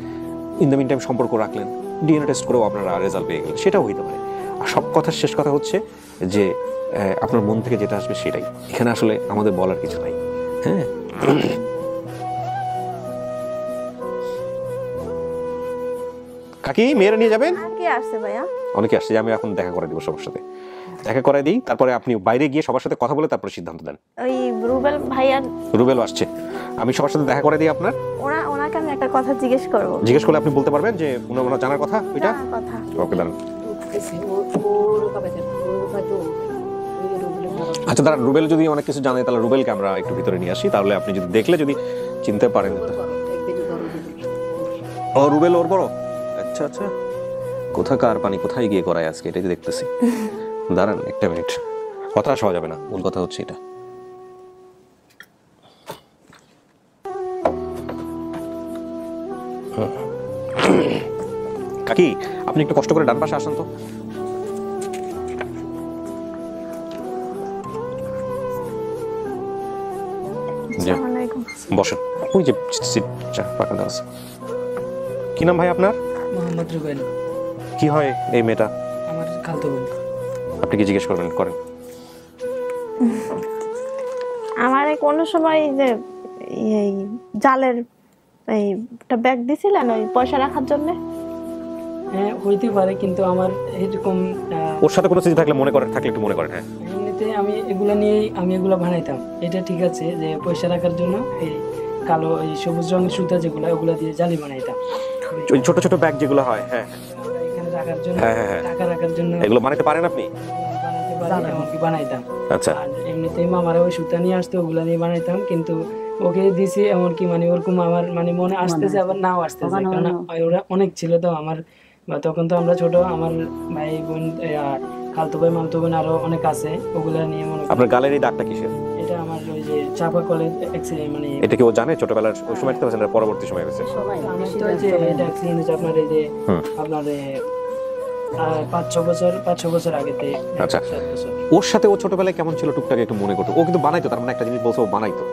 ইন দ্য মিন টাইম সম্পর্ক রাখলেন, ডিএনএ টেস্ট করেও আপনারা রেজাল্ট পেয়ে গেলেন, সেটাও হইতে পারে। আর সব কথার শেষ কথা হচ্ছে যে আপনার মন থেকে যেটা আসবে সেটাই, এখানে আসলে আমাদের বলার কিছু নাই। হ্যাঁ, কাকি মেয়েরা নিয়ে যাবেন?
আর কি আসছে ভাইয়া?
অনেকে আসছে, আমি এখন দেখা করে দিব সবার সাথে, দেখা করে দিই, তারপরে আপনি বাইরে গিয়ে সবার সাথে কথা বলে তারপরে সিদ্ধান্ত দেন।
ওই রুবেল ভাইয়া,
রুবেল আসছে, আমি সবার সাথে দেখা করে দিই আপনার।
ওনাকে আমি একটা কথা জিজ্ঞেস করব।
জিজ্ঞেস করলে আপনি বলতে পারবেন যে ওনার জানার কথা ওইটা?
কথা
ওকে, দাঁড়ান।
ওর কাছে ওর হয়তো
আচ্ছা দাঁড়ান, রুবেল যদি অনেক কিছু জানে তাহলে রুবেলকে আমরা একটু ভিতরে নিয়ে আসি, তাহলে আপনি যদি দেখলে যদি চিনতে পারেন। ও রুবেল ওর বড়? আচ্ছা আচ্ছা, কোথাকার পানি কোথায় গিয়ে করায় আজকে, এটাই দেখতেছি। দাঁড়ান একটা মিনিট, হতাশ হওয়া যাবে না, মূল কথা হচ্ছে এটা। কাকি, আপনি একটু কষ্ট করে ডান পাশে আসেন তো। বসেন, ওই যে সিটটা ফাঁকা আছে। কি নাম ভাই আপনার?
মোহাম্মদ রুবেল।
কি হয় এই মেয়েটা?
আমার খালতো বোন।
আপনি কি জিজ্ঞেস করবেন? করেন।
আমার কোনো সময় যে এই জালের এই একটা ব্যাগ দিছিলেন ওই পয়সা রাখার জন্য?
হ্যাঁ হইতে পারে, কিন্তু আমার এরকম
ওর সাথে কোনো স্মৃতি থাকলে মনে করেন, থাকলে একটু মনে করেন। হ্যাঁ,
এমনিতে আমি এগুলা নিয়েই আমি এগুলা বানাইতাম। এটা ঠিক আছে যে পয়সা রাখার জন্য এই কালো এই সবুজ রঙের সুতা যেগুলো, ওগুলা দিয়ে জালি বানাইতাম।
ওই ছোট ছোট ব্যাগ যেগুলো হয়, হ্যাঁ
আমরা এখানে রাখার জন্য,
হ্যাঁ।
টাকা রাখার জন্য
এগুলো বানাইতে পারেন আপনি?
বানাইতে পারি, এমনকি বানাইতাম।
আচ্ছা,
আর এমনিতেই মামারা ওই সুতা নিয়ে আসতো, ওগুলা দিয়ে বানাইতাম। কিন্তু ওকে দিছি এমনকি মানে ওরকম আমার মানে মনে আসতেছে আবার নাও আসতেছে, কারণ ওরা অনেক ছিল তো আমার, বা তখন তো আমরা ছোট, আমার ভাই বোন খালতো ভাই মামতো বোন আরো অনেক আছে, ওগুলা নিয়ে মনে
আপনার গালের এই দাগটা কিসের?
এটা আমার ওই যে চাপা কলের মানে
এটা কি ও জানে ছোটবেলার ওই সময় থেকে না পরবর্তী সময় হয়েছে?
আমি তো ওই যে এটা অ্যাক্সিডেন্ট হয়েছে আপনার এই যে আপনার 5-6 বছর আগেতে।
আচ্ছা, ওর সাথে ও ছোটবেলায় কেমন ছিল টুকটাক একটু মনে করতো? ও কিন্তু বানাইতো, তার মানে একটা জিনিস বলছে ও বানাইতো।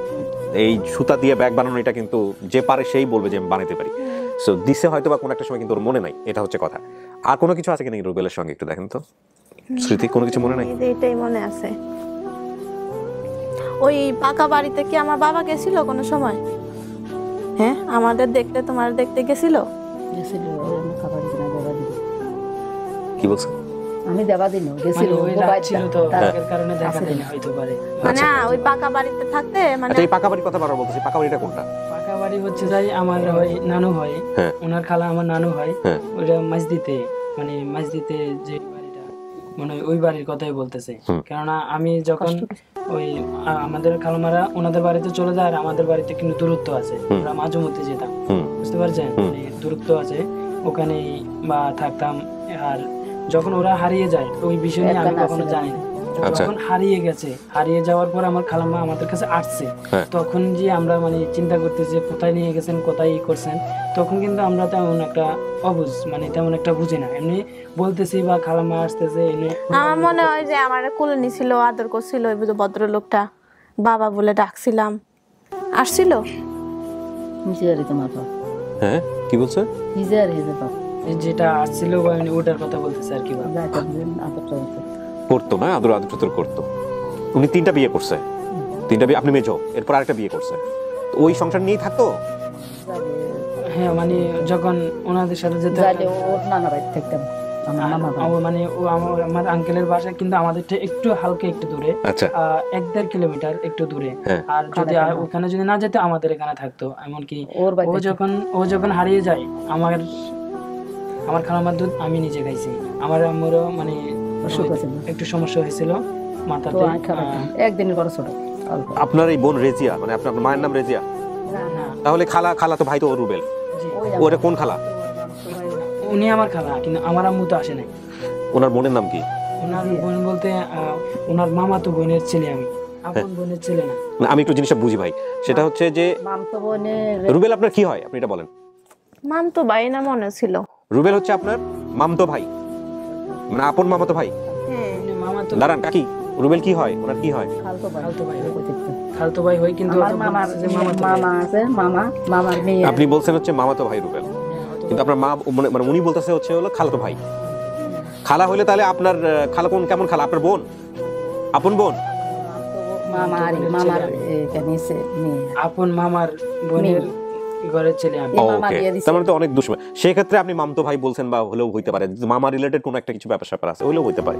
এই সুতা দিয়ে ব্যাগ বানানো এটা কিন্তু যে পারে সেই বলবে যে আমি বানাইতে পারি। সো দিছে হয়তো বা কোনো একটা সময়, কিন্তু ওর মনে নাই, এটা হচ্ছে কথা। আর কোনো কিছু আছে কিনা রুবেলের সঙ্গে একটু দেখেন তো, স্মৃতি কোনো কিছু মনে নাই?
এটাই মনে আছে। ওই পাকা বাড়িতে কি আমার বাবা গেছিল কোনো সময়? হ্যাঁ, আমাদের দেখতে, তোমার দেখতে গেছিল?
কি বলছো?
আমি দেবা দিন গেছিল,
ওই রাত ছিল তো তার কারণে দেখা দেয়নি হইতে পারে।
মানে ওই পাকা বাড়িতে থাকতে মানে
আচ্ছা, এই পাকা বাড়ির কথা বারবার বলতেছি, পাকা বাড়িটা কোনটা?
পাকা বাড়ি হচ্ছে যাই আমার ওই নানু হয়, ওনার খালা আমার নানু হয়, ওইটা মাঝদিতে, মানে মাঝদিতে যে বাড়িটা, মানে ওই বাড়ির কথাই বলতেছে। কেননা আমি যখন ওই আমাদের খালামারা ওনাদের বাড়িতে চলে যায়, আর আমাদের বাড়িতে কিন্তু দূরত্ব আছে, আমরা মাঝে মধ্যে যেতাম, বুঝতে পারছেন, মানে দূরত্ব আছে, ওখানেই বা থাকতাম। আর যখন ওরা হারিয়ে যায় ওই বিষয় নিয়ে আমি কখনো জানি না। যখন হারিয়ে গেছে, হারিয়ে যাওয়ার পর আমার খালাম্মা আমাদের কাছে আসছে, তখন যে আমরা মানে চিন্তা করতেছি কোথায় নিয়ে গেছেন, কোথায় ই করছেন, তখন কিন্তু আমরা তেমন একটা অবুঝ, মানে তেমন একটা বুঝি না, এমনি বলতেছি বা খালাম্মা আসতেছে।
আমার মনে হয় যে আমার কোলে নিছিল, আদর করছিল ওই ভদ্রলোকটা, বাবা বলে ডাকছিলাম, আসছিল।
তোমার বাপ?
হ্যাঁ, কি বলছে?
যেটা আসছিল ওটার কথা বলতেছে আর কি।
করতো না আদর, আদর টাদর করতো। উনি 3টা বিয়ে করছে, 3টা বিয়ে, আপনি মেজো, এরপর আরেকটা বিয়ে করছে, ওই সংসার নিয়েই থাকতো।
হ্যাঁ, মানে যখন ওনাদের সাথে যেতে
ওর নানা বাড়ি থাকতাম,
মানে আমার আঙ্কেলের বাসা কিন্তু আমাদের একটু হালকা একটু দূরে, 1-1.5 কিলোমিটার একটু দূরে। আর যদি ওখানে যদি না যেতে আমাদের এখানে থাকতো। এমনকি ও যখন হারিয়ে যায়, আমার খালামার দুধ আমি নিজে খাইছি, আমার আম্মুরও মানে
অসুখ হয়েছিল।
একটু সমস্যা হয়েছিল
তো
মাথাতে।
আমি খারাপ একদিনের বড় ছোট অল্প।
আপনার এই বোন রেজিয়া, মানে আপনার মায়ের নাম রেজিয়া, তাহলে খালা তো ভাই তো রুবেল,
জি।
ওটা কোন খালা?
উনি আমার খালা, কিন্তু আমার আম্মু তো আসে নাই।
ওনার বোনের নাম কি?
ওনার বোন বলতে ওনার মামা তো বোনের ছেলে, আমি আপন বোনের ছেলে না।
না, আমি একটু জিনিসটা বুঝি ভাই। সেটা হচ্ছে যে
মামতো বোনের
রুবেল আপনার কি হয়, আপনি এটা বলেন।
মামতো ভাই না মনে ছিল।
রুবেল হচ্ছে আপনার মামতো ভাই, মানে আপন মামাতো ভাই।
হ্যাঁ
উনি মামা তো
দাঁড়ান কাকি, রুবেল কি হয়, ওনার কি হয়?
খালতো ভাই
খালতো ভাই হয়।
বুঝিতে।
খালতো ভাই হয়, কিন্তু
আমার মামার মামা আছে, মামার মেয়ে
আপনি বলছেন হচ্ছে মামাতো ভাই রুবেল, কিন্তু আপনার মা মানে উনি বলতেছে হচ্ছে হলো খালাতো ভাই। খালা হইলে তাহলে আপনার খালা কেমন খালা? আপনার বোন, আপন বোন?
মামার নিচে মেয়ে।
আপন মামার বোনের ঘরের ছেলে আমি।
মামা
ওকে,
বিয়ে দিছে।
তার মানে তো অনেক দুশ্মন। সেই ক্ষেত্রে আপনি মামতো ভাই বলছেন, বা হলেও হইতে পারে মামা রিলেটেড কোনো একটা কিছু ব্যাপার স্যাপার আছে, হলেও হইতে পারে।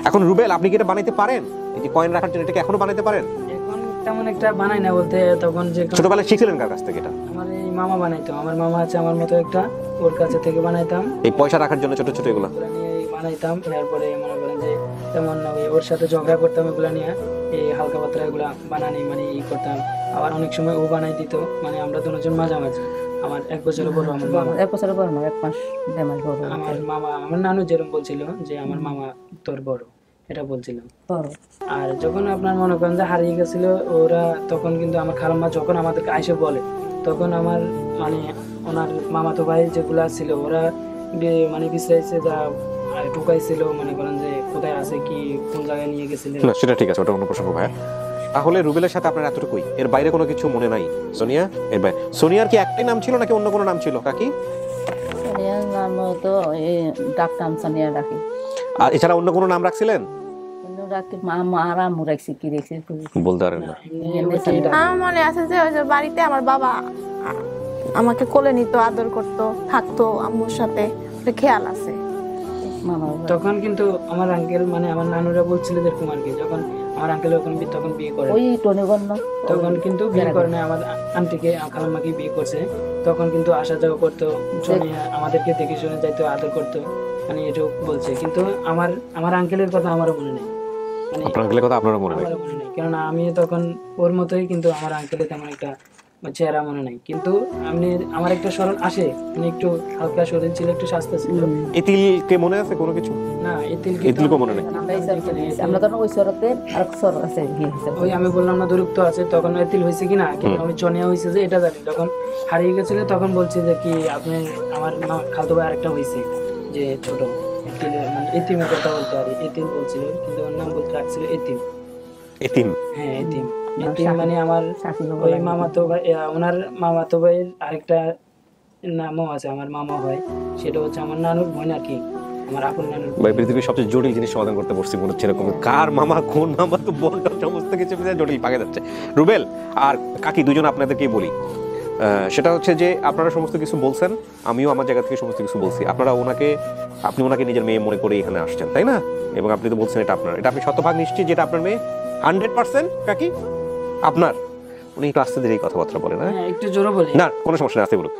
এখন রুবেল, আপনি কি এটা বানাইতে পারেন? এই যে কয়েন রাখার জন্য এটাকে এখনো বানাইতে পারেন?
এখন তেমন একটা বানাই না, বলতে তখন যে
ছোটবেলায় শিখছিলেন কার কাছ থেকে এটা?
আমার এই মামা বানাইতো, আমার মামা আছে আমার মতো একটা, ওর কাছে থেকে বানাইতাম।
এই পয়সা রাখার জন্য ছোট ছোট এগুলো?
এগুলা নিয়ে বানাইতাম। তারপরে মনে করেন যে তেমন ওই ওর সাথে ঝগড়া করতাম, এগুলা নিয়ে এই হালকা পাতলা এগুলা বানানি মানে করতাম। আবার অনেক সময় ও বানাই দিত, মানে আমরা দুজন মাঝামাঝি। আমার 1 বছরের বড় আমার মামা।
1 বছরের বড় না, 1 মাস 1.5 মাস বড়।
আমার মামা, আমার নানু যেরকম বলছিল যে আমার মামা তোর বড়, এটা বলছিল।
বড়।
আর যখন আপনার মনে করেন যে হারিয়ে গেছিল ওরা, তখন কিন্তু আমার খালাম্মা যখন আমাদেরকে আইসে বলে, তখন আমার মানে ওনার মামাতো ভাই যেগুলা ছিল ওরা মানে বিশ্রাইছে যা ঢুকাইছিল, মনে করেন যে কোথায় আছে কি কোন জায়গায় নিয়ে গেছিল।
না সেটা ঠিক আছে, ওটা অন্য প্রসঙ্গ ভাইয়া। তাহলে রুবেলের সাথে আপনার এতটুকুই, এর বাইরে কোনো কিছু মনে নাই? সোনিয়া, এর বাইরে সোনিয়ার কি একটাই নাম ছিল নাকি অন্য কোনো নাম ছিল কাকি?
সোনিয়ার নাম তো ডাকতাম সোনিয়া ডাকি।
আর এছাড়া অন্য কোনো নাম রাখছিলেন?
অন্য ডাকি আর আম্মু রাখছি, কি রেখছি
বলতে পারেন না?
আমার মনে আছে যে ওই যে বাড়িতে আমার বাবা আমাকে কোলে নিত, আদর করতো, থাকতো আম্মুর সাথে, ওটা খেয়াল আছে।
মামা
তখন কিন্তু আমার আঙ্কেল মানে আমার নানুরা বলছিল যেরকম আর কি, যখন আমার আঙ্কেল তখন বিয়ে করে,
ওই টনিগণ্য
তখন কিন্তু বিয়ে করে না, আমার আন্টিকে খালাম্মাকে বিয়ে করছে। তখন কিন্তু আসা যাওয়া করতো, আমাদেরকে দেখে শুনে যাইতো, আদর করতো, মানে এটাও বলছে। কিন্তু আমার আঙ্কেলের কথা আমারও মনে নেই, মানে
আপনার আঙ্কেলের কথা আপনারও মনে নাই?
আমারও মনে নেই, কেননা আমি তখন ওর মতোই, কিন্তু আমার আঙ্কেলের তেমন একটা চেহারা মনে নাই। কিন্তু আমার একটা স্মরণ আসে, মানে একটু হালকা শরীর ছিল, একটু স্বাস্থ্য ছিল।
ইতিলকে মনে আছে কোনো কিছু?
না
ইতিলকে মনে নেই?
আমরা তখন ওই সরতে আর সর আছে
ওই আমি বললাম না দূরত্ব আছে, তখন এতিল হয়েছে কিনা, কিন্তু আমি চনিয়া হয়েছে যে এটা জানি। যখন হারিয়ে গেছিল তখন বলছে যে কি আপনি আমার খালতো ভাই আরেকটা হয়েছে যে ছোট এতিল, মানে এতিমের কথা বলতে পারি, এতিম বলছিল, কিন্তু ওর নাম বলতে রাখছিল এতিম।
এতিম?
হ্যাঁ এতিম। এতিম মানে আমার ওই মামাতো ভাই, ওনার মামাতো ভাইয়ের আরেকটা নামও আছে, আমার মামা হয়, সেটা হচ্ছে আমার নানুর বোন আর কি, আমার আপন নানুর।
ভাই পৃথিবীর সবচেয়ে জটিল জিনিস সমাধান করতে বসছি মনে হচ্ছে, এরকম কার মামা কোন মামা তো বলটা সমস্ত কিছু জটিল পাকে যাচ্ছে। রুবেল আর কাকি দুজন আপনাদেরকেই বলি, সেটা হচ্ছে যে আপনারা সমস্ত কিছু বলছেন, আমিও আমার জায়গা থেকে সমস্ত কিছু বলছি। আপনি ওনাকে নিজের মেয়ে মনে করে এখানে আসছেন, তাই না? এবং আপনি তো বলছেন এটা আপনার, এটা আপনি শতভাগ নিশ্চিত যেটা আপনার মেয়ে? 100% কাকি আপনার? উনি একটু আস্তে ধীরে কথাবার্তা বলেন।
হ্যাঁ একটু জোরে বলি।
না কোনো সমস্যা নেই, আস্তে বলুন।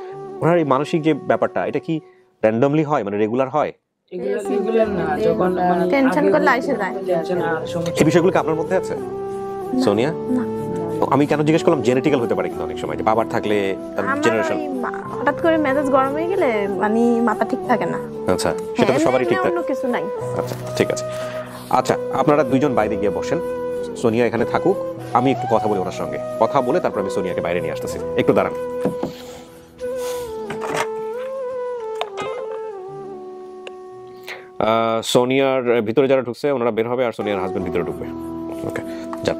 ওনার এই মানসিক যে ব্যাপারটা, এটা কি র্যান্ডমলি হয়, মানে রেগুলার হয়?
এগুলো না, যখন মানে
টেনশন করলে এসে যায়।
টেনশন আর সমস্যা।
এই বিষয়গুলো কি আপনার মধ্যে আছে সোনিয়া?
না।
তো আমি কেন জিজ্ঞেস করলাম, জেনেটিক্যাল হতে পারে কিন্তু অনেক সময়, যে বাবার থাকলে তার
আমার
জেনারেশন।
ওই হঠাৎ করে মেজাজ গরম হয়ে গেলে মানে মাথা ঠিক থাকে না।
আচ্ছা, সেটা তো সবারই ঠিক থাকে।
অন্য কিছু নাই।
আচ্ছা ঠিক আছে। আচ্ছা আপনারা দুইজন বাইরে গিয়ে বসেন, সোনিয়া এখানে থাকুক, আমি একটু কথা বলি ওনার সঙ্গে। কথা বলে তারপর আমি সোনিয়াকে বাইরে নিয়ে আসতেছি, একটু দাঁড়ান। সোনিয়ার ভিতরে যারা ঢুকছে ওনারা বের হবে, আর সোনিয়ার হাজবেন্ড ভিতরে ঢুকবে। ওকে যান।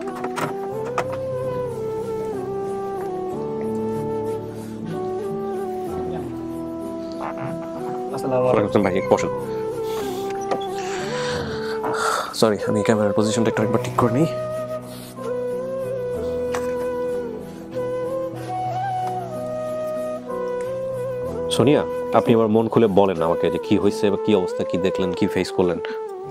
ভাই বসেন। সরি, আমি ক্যামেরার পজিশনটা একটু একবার ঠিক করে নিই। সোনিয়া, আপনি এবার মন খুলে বলেন আমাকে যে কি হয়েছে বা কি অবস্থা, কি দেখলেন, কি ফেস করলেন,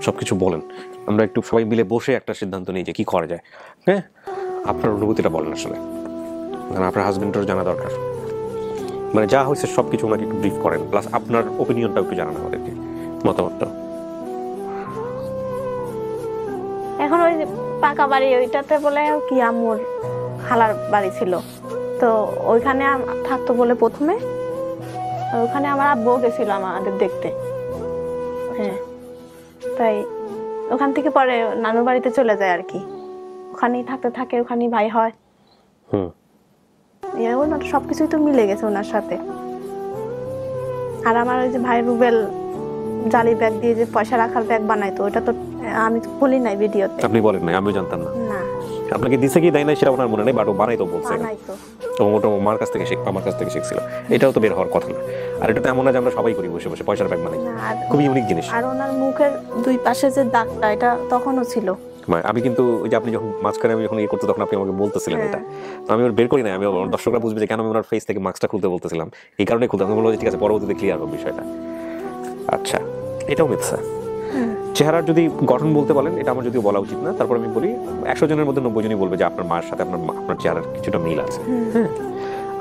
সবকিছু বলেন। আমরা একটু সবাই মিলে বসে একটা সিদ্ধান্ত নিই যে কি করা যায়। হ্যাঁ, আপনার অনুভূতিটা বলেন আসলে, কারণ আপনার হাজবেন্ডেরও জানা দরকার। মানে যা হয়েছে সবকিছু ওনাকে একটু ব্রিফ করেন, প্লাস আপনার ওপিনিয়নটাও একটু জানান আমাদেরকে, মতামতটা।
পাকা বাড়ি ওইটাতে বলে কি আম্মুর খালার বাড়ি ছিল, তো ওইখানে থাকতো বলে প্রথমে, ওখানে আমার আব্বু গেছিল আমাদের দেখতে। হ্যাঁ, তাই ওখান থেকে পরে নানুর বাড়িতে চলে যায় আর কি, ওখানেই থাকতে থাকে, ওখানেই ভাই হয়। ওনার সবকিছুই তো মিলে গেছে ওনার সাথে। আর আমার ওই যে ভাই রুবেল জালি ব্যাগ দিয়ে যে পয়সা রাখার ব্যাগ বানাইতো, ওটা তো আমি তো বলি নাই ভিডিওতে।
আপনি বলেন নাই, আমিও জানতাম না।
না,
আপনাকে দিছে কি দেয় না সেটা ওনার মনে নেই, বাট ও বানাইতো বলছে।
বানাইতো।
তো ওটা মার কাছ থেকে আমার কাছ থেকে শিখছিল। এটাও তো বের হওয়ার কথা না। আর এটা তো এমন না যে আমরা সবাই করি বসে বসে পয়সার ব্যাগ বানাই, খুবই ইউনিক জিনিস।
আর ওনার মুখের দুই পাশে যে দাগটা, এটা তখনও ছিল।
আমি কিন্তু ওই যে আপনি যখন মাঝখানে আমি যখন ইয়ে করতে, তখন আপনি আমাকে বলতেছিলেন এটা, তো আমি ওর বের করি না। আমি দর্শকরা বুঝবে যে কেন আমি ওনার ফেস থেকে মাস্কটা খুলতে বলতেছিলাম, এই কারণে খুলতে। আমি বলবো ঠিক আছে, পরবর্তীতে ক্লিয়ার হবে বিষয়টা। আচ্ছা, এটাও মিথ্যা। চেহারার যদি গঠন বলতে বলেন, এটা আমার যদিও বলা উচিত না, তারপর আমি বলি 100 জনের মধ্যে 90 জনই বলবে যে আপনার মার সাথে আপনার চেহারার কিছুটা মিল আছে।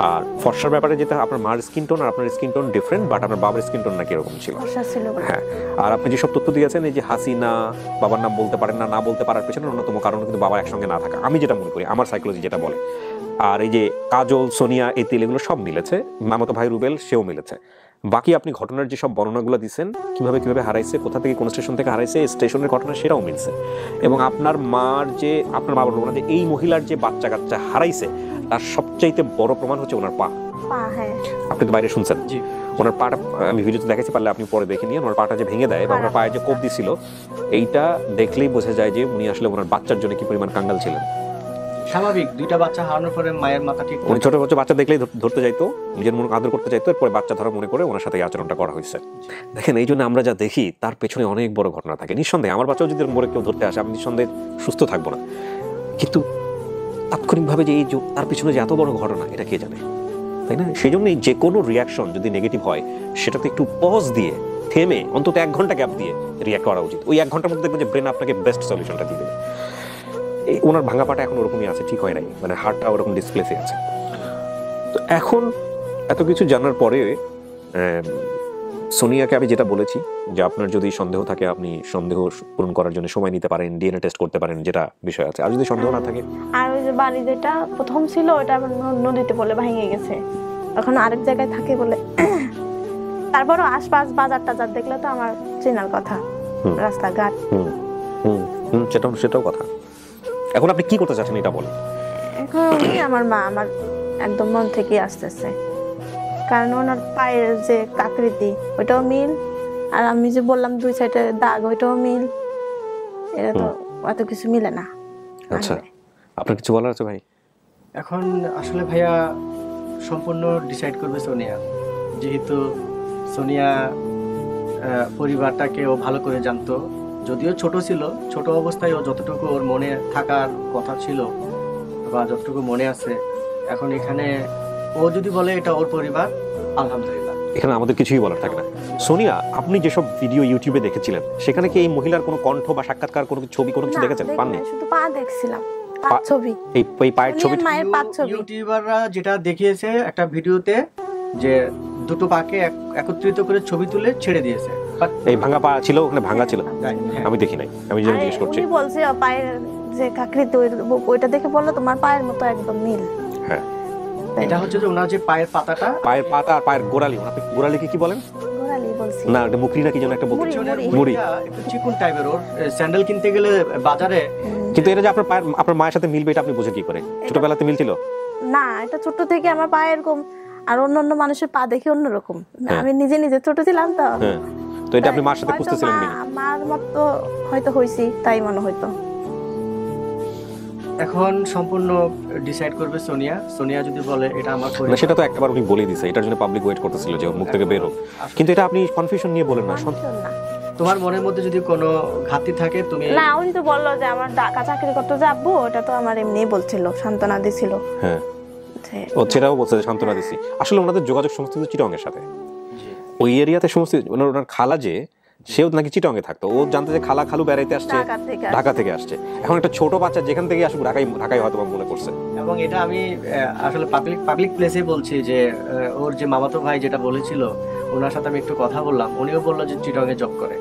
আর ফর্সার ব্যাপারে যেটা, আপনার মার স্কিন টোন আর আপনার স্কিন টোন ডিফারেন্ট, বাট আপনার বাবার স্কিন টোন নাকি এরকম ছিল। হ্যাঁ, আর আপনি যেসব তথ্য দিয়েছেন, এই যে হাসিনা বাবার নাম বলতে পারেন না, না বলতে পারার পেছনে অন্যতম কারণ কিন্তু বাবা একসঙ্গে না থাকা, আমি যেটা মনে করি, আমার সাইকোলজি যেটা বলে। আর এই যে কাজল, সোনিয়া, এতিল, এগুলো সব মিলেছে। মামাতো ভাই রুবেল, সেও মিলেছে। বাকি আপনি ঘটনার যেসব বর্ণনাগুলো দিচ্ছেন, কিভাবে কিভাবে হারাইছে, কোথা থেকে কোন স্টেশন থেকে হারাইছে, স্টেশনের ঘটনা, সেটাও মিলছে। এবং আপনার মার যে, আপনার মা বলবো না, যে এই মহিলার যে বাচ্চা কাচ্চা হারাইছে, তার সবচাইতে বড় প্রমাণ হচ্ছে ওনার পা। আপনি তো বাইরে শুনছেন, ওনার পাটা আমি ভিডিওতে দেখাচ্ছি, পারলে আপনি পরে দেখে নিয়ে, ওনার পাটা যে ভেঙে দেয় বা ওনার পায়ে যে কোপ দিছিল, এইটা দেখলেই বোঝা যায় যে উনি আসলে ওনার বাচ্চার জন্য কি পরিমাণ কাঙ্গাল ছিলেন।
স্বাভাবিক, দুইটা বাচ্চা হারানোর পরে মায়ের মাথা ঠিক,
উনি ছোট বাচ্চা দেখলেই ধরতে যাইতো, নিজের মনে আদর করতে চাইতো, এরপরে বাচ্চা ধরা মনে করে ওনার সাথে এই আচরণটা করা হয়েছে। দেখেন, এই জন্য আমরা যা দেখি তার পেছনে অনেক বড় ঘটনা থাকে। নিঃসন্দেহে আমার বাচ্চাও যদি মরে কেউ ধরতে আসে, আমি নিঃসন্দেহে সুস্থ থাকবো না, কিন্তু তাৎক্ষণিকভাবে যে এই তার পিছনে যে এত বড় ঘটনা, এটা কে জানে, তাই না? সেই জন্যই যে কোনো রিয়াকশন যদি নেগেটিভ হয়, সেটাতে একটু পজ দিয়ে, থেমে, অন্তত 1 ঘন্টা গ্যাপ দিয়ে রিয়াক্ট করা উচিত। ওই 1 ঘন্টার মধ্যে দেখবেন যে ব্রেন আপনাকে বেস্ট সলিউশনটা দিয়ে দেবে। ওনার ভাঙা পাটা এখন ওরকমই আছে, ঠিক হয় নাই, মানে হার্টটা ওরকম ডিসপ্লেসে আছে। তো এখন এত কিছু জানার পরে সোনিয়াকে আমি যেটা বলেছি যে আপনার যদি সন্দেহ থাকে, আপনি সন্দেহ পূরণ করার জন্য সময় নিতে পারেন, ডিএনএ টেস্ট করতে পারেন, যেটা বিষয় আছে। আর যদি সন্দেহ না থাকে,
আর ওই যে বাড়ি যেটা প্রথম ছিল, ওটা নদীতে বলে ভেঙে গেছে, এখন আরেক জায়গায় থাকে বলে। তারপরও আশপাশ বাজার টাজার দেখলে তো আমার চেনার কথা, রাস্তাঘাট।
সেটাও কথা। এখন আপনি কি করতে চাচ্ছেন এটা বলেন।
এখন আমার মা আমার একদম মন থেকে আসতেছে, কারণ ওনার পায়ের যে আকৃতি, ওইটাও মিল, আর আমি যে বললাম 2 সাইডে দাগ, ওইটাও মিল, এটা তো এত কিছু মিলে না।
আচ্ছা, আপনার কিছু বলার আছে ভাই?
এখন আসলে ভাইয়া সম্পূর্ণ ডিসাইড করবে সোনিয়া, যেহেতু সোনিয়া পরিবারটাকে ও ভালো করে জানতো। যদিও ছোট ছিল, ছোট অবস্থায় ও যতটুকু ওর মনে থাকার কথা ছিল বা যতটুকু মনে আছে, এখন এখানে ও যদি বলে এটা ওর পরিবার, আলহামদুলিল্লাহ,
এখানে আমাদের কিছুই বলার থাকে না। সোনিয়া, আপনি যেসব ভিডিও ইউটিউবে দেখেছিলেন, সেখানে কি এই মহিলার কোনো কণ্ঠ বা সাক্ষাৎকার, কোনো ছবি, কোনো কিছু দেখেছেন? পাননি?
শুধু পা দেখছিলাম, ছবি,
এই পায়ের ছবি।
ইউটিউবাররা যেটা দেখিয়েছে একটা ভিডিওতে, যে দুটো পাকে একত্রিত করে ছবি তুলে ছেড়ে দিয়েছে।
এই ভাঙা পা ছিল, ওখানে ভাঙা ছিল, আমি দেখি নাই, আমি জিজ্ঞেস করছি।
উনি বলছে পায়ের যে আকৃতি, ওইটা দেখে বললো তোমার পায়ের মতো একদম মিল।
হ্যাঁ,
এটা হচ্ছে যে ওনার যে পায়ের পাতাটা,
পায়ের পাতা আর পায়ের গোড়ালি, আপনি গোড়ালিকে কি বলেন?
গোড়ালি বলছি
না, এটা মুখরি নাকি যেন একটা বলতে,
মুড়ি, একটু চিকন টাইপের। ওর স্যান্ডেল কিনতে গেলে বাজারে,
কিন্তু এটা যে আপনার মায়ের সাথে মিলবে, এটা আপনি বুঝে কি করে? ছোটবেলাতে মিল ছিল
না, এটা ছোট থেকে আমার পা এরকম, আর অন্যান্য মানুষের পা দেখে অন্যরকম। আমি নিজে ছোট ছিলাম তো,
তো এটা আপনি মার সাথে খুঁজতেছিলেন মিল,
মার মতো হয়তো হইছি, তাই মনে হয়তো।
এখন সম্পূর্ণ ডিসাইড করবে সোনিয়া। সোনিয়া যদি বলে এটা আমার পরিবার,
সেটা তো একবার উনি বলে দিয়েছে, এটার জন্য পাবলিক ওয়েট করতেছিল যে ওর মুখ থেকে বের হোক। কিন্তু এটা আপনি কনফিউশন নিয়ে বলেন না।
তোমার মনের মধ্যে যদি কোনো ঘাটতি থাকে, তুমি
না, উনি তো বললো যে আমার ঢাকা চাকরি করতে যাবো, ওটা তো আমার এমনিই বলছিল, সান্ত্বনা দিছিল।
হ্যাঁ, ও সেটাও বলছে যে সান্ত্বনা দিছি। আসলে ওনাদের যোগাযোগ সমস্ত চিটংয়ের সাথে, ওই এরিয়াতে সমস্ত, ওনার খালা যে, সেও নাকি চিটংয়ে থাকতো। ও জানতে যে খালা খালু বেড়াইতে আসছে, ঢাকা থেকে আসছে। এখন একটা ছোট বাচ্চা যেখান থেকে আসুক, ঢাকায় হয়তো মনে করছে।
এবং এটা আমি আসলে পাবলিক প্লেসে বলছি যে ওর যে মামাতো ভাই যেটা বলেছিল, ওনার সাথে আমি একটু কথা বললাম, উনিও বললো যে চিটংয়ে জব করে।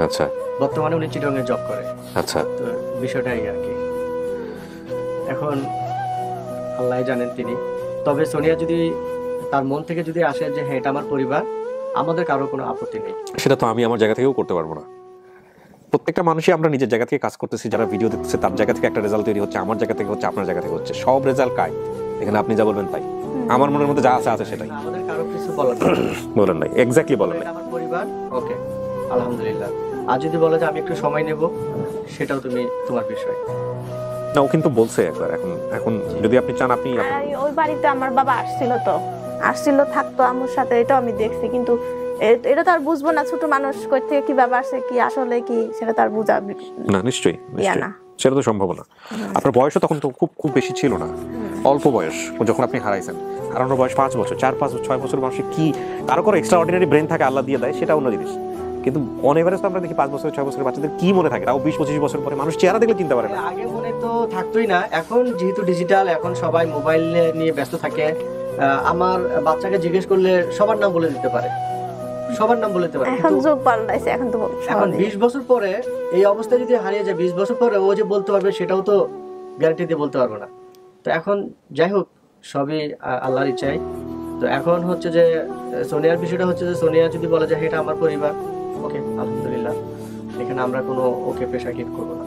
আচ্ছা,
বর্তমানে উনি চিটংয়ে জব করে।
আচ্ছা,
তো বিষয়টাই আর কি। এখন আল্লাহ জানেন তিনি। তবে সোনিয়া যদি তার মন থেকে যদি আসে যে হ্যাঁ এটা আমার পরিবার, আমাদের কারো কোনো আপত্তি নেই।
সেটা তো আমি আমার জায়গা থেকেও করতে পারবো না। প্রত্যেকটা মানুষই আমরা নিজের জায়গা থেকে কাজ করতেছি, যারা ভিডিও দেখতেছে তার জায়গা থেকে একটা রেজাল্ট তৈরি হচ্ছে, আমার জায়গা থেকে হচ্ছে, আপনার জায়গা থেকে হচ্ছে, সব রেজাল্ট কাই এখানে আপনি যা বলবেন তাই। আমার মনের মধ্যে যা আছে আছে সেটাই।
আমাদের কারো কিছু বলার
বলেন নাই, এক্স্যাক্টলি বলেন নাই।
আমার পরিবার ওকে আলহামদুলিল্লাহ। আর যদি বলে যে আমি একটু সময় নেব, সেটাও তুমি তোমার বিষয়।
না, ও কিন্তু বলছে একবার। এখন যদি আপনি চান আপনি
আর ওই বাড়িতে আমার বাবা আসছিল থাকতো আমার সাথে, এটা আমি দেখছি, কিন্তু এটা তো আর বুঝবো না ছোট মানুষ কই থেকে কিভাবে আসে, কি আসলে কি সেটা তার বুঝা
না। নিশ্চয়ই
না,
সেটা তো সম্ভব না। আপনার বয়সও তখন তো খুব বেশি ছিল না, অল্প বয়স যখন আপনি হারাইছেন। হারানোর বয়স 5 বছর, 4, 5, 6 বছর বয়সে কি কারো এক্সট্রা অর্ডিনারি ব্রেন থাকে, আল্লাহ দিয়ে দেয়, সেটা অন্য জিনিস। কিন্তু অন এভারেজ আমরা দেখি 5 বছর 6 বছরের বাচ্চাদের কি মনে থাকে, তাও 20-25 বছর পরে মানুষ চেহারা দেখলে চিনতে পারে না।
আগে মনে তো থাকতোই না, এখন যেহেতু ডিজিটাল, এখন সবাই মোবাইল নিয়ে ব্যস্ত থাকে। আমার বাচ্চাকে জিজ্ঞেস করলে সবার নাম বলে দিতে পারে, সবার নাম বলে দিতে পারে।
এখন যুগ পাল্টাইছে, এখন
20 বছর পরে এই অবস্থা যদি হারিয়ে যায়, 20 বছর পরে ও যে বলতে পারবে সেটাও তো গ্যারান্টি দিয়ে বলতে পারবো না। তো এখন যাই হোক, সবই আল্লাহর ইচ্ছাই। তো এখন হচ্ছে যে সোনিয়ার বিষয়টা হচ্ছে যে সোনিয়া যদি বলে যে এটা আমার পরিবার, ওকে আলহামদুলিল্লাহ, এখানে আমরা কোনো ওকে প্রেশার ক্রিয়েট করবো না।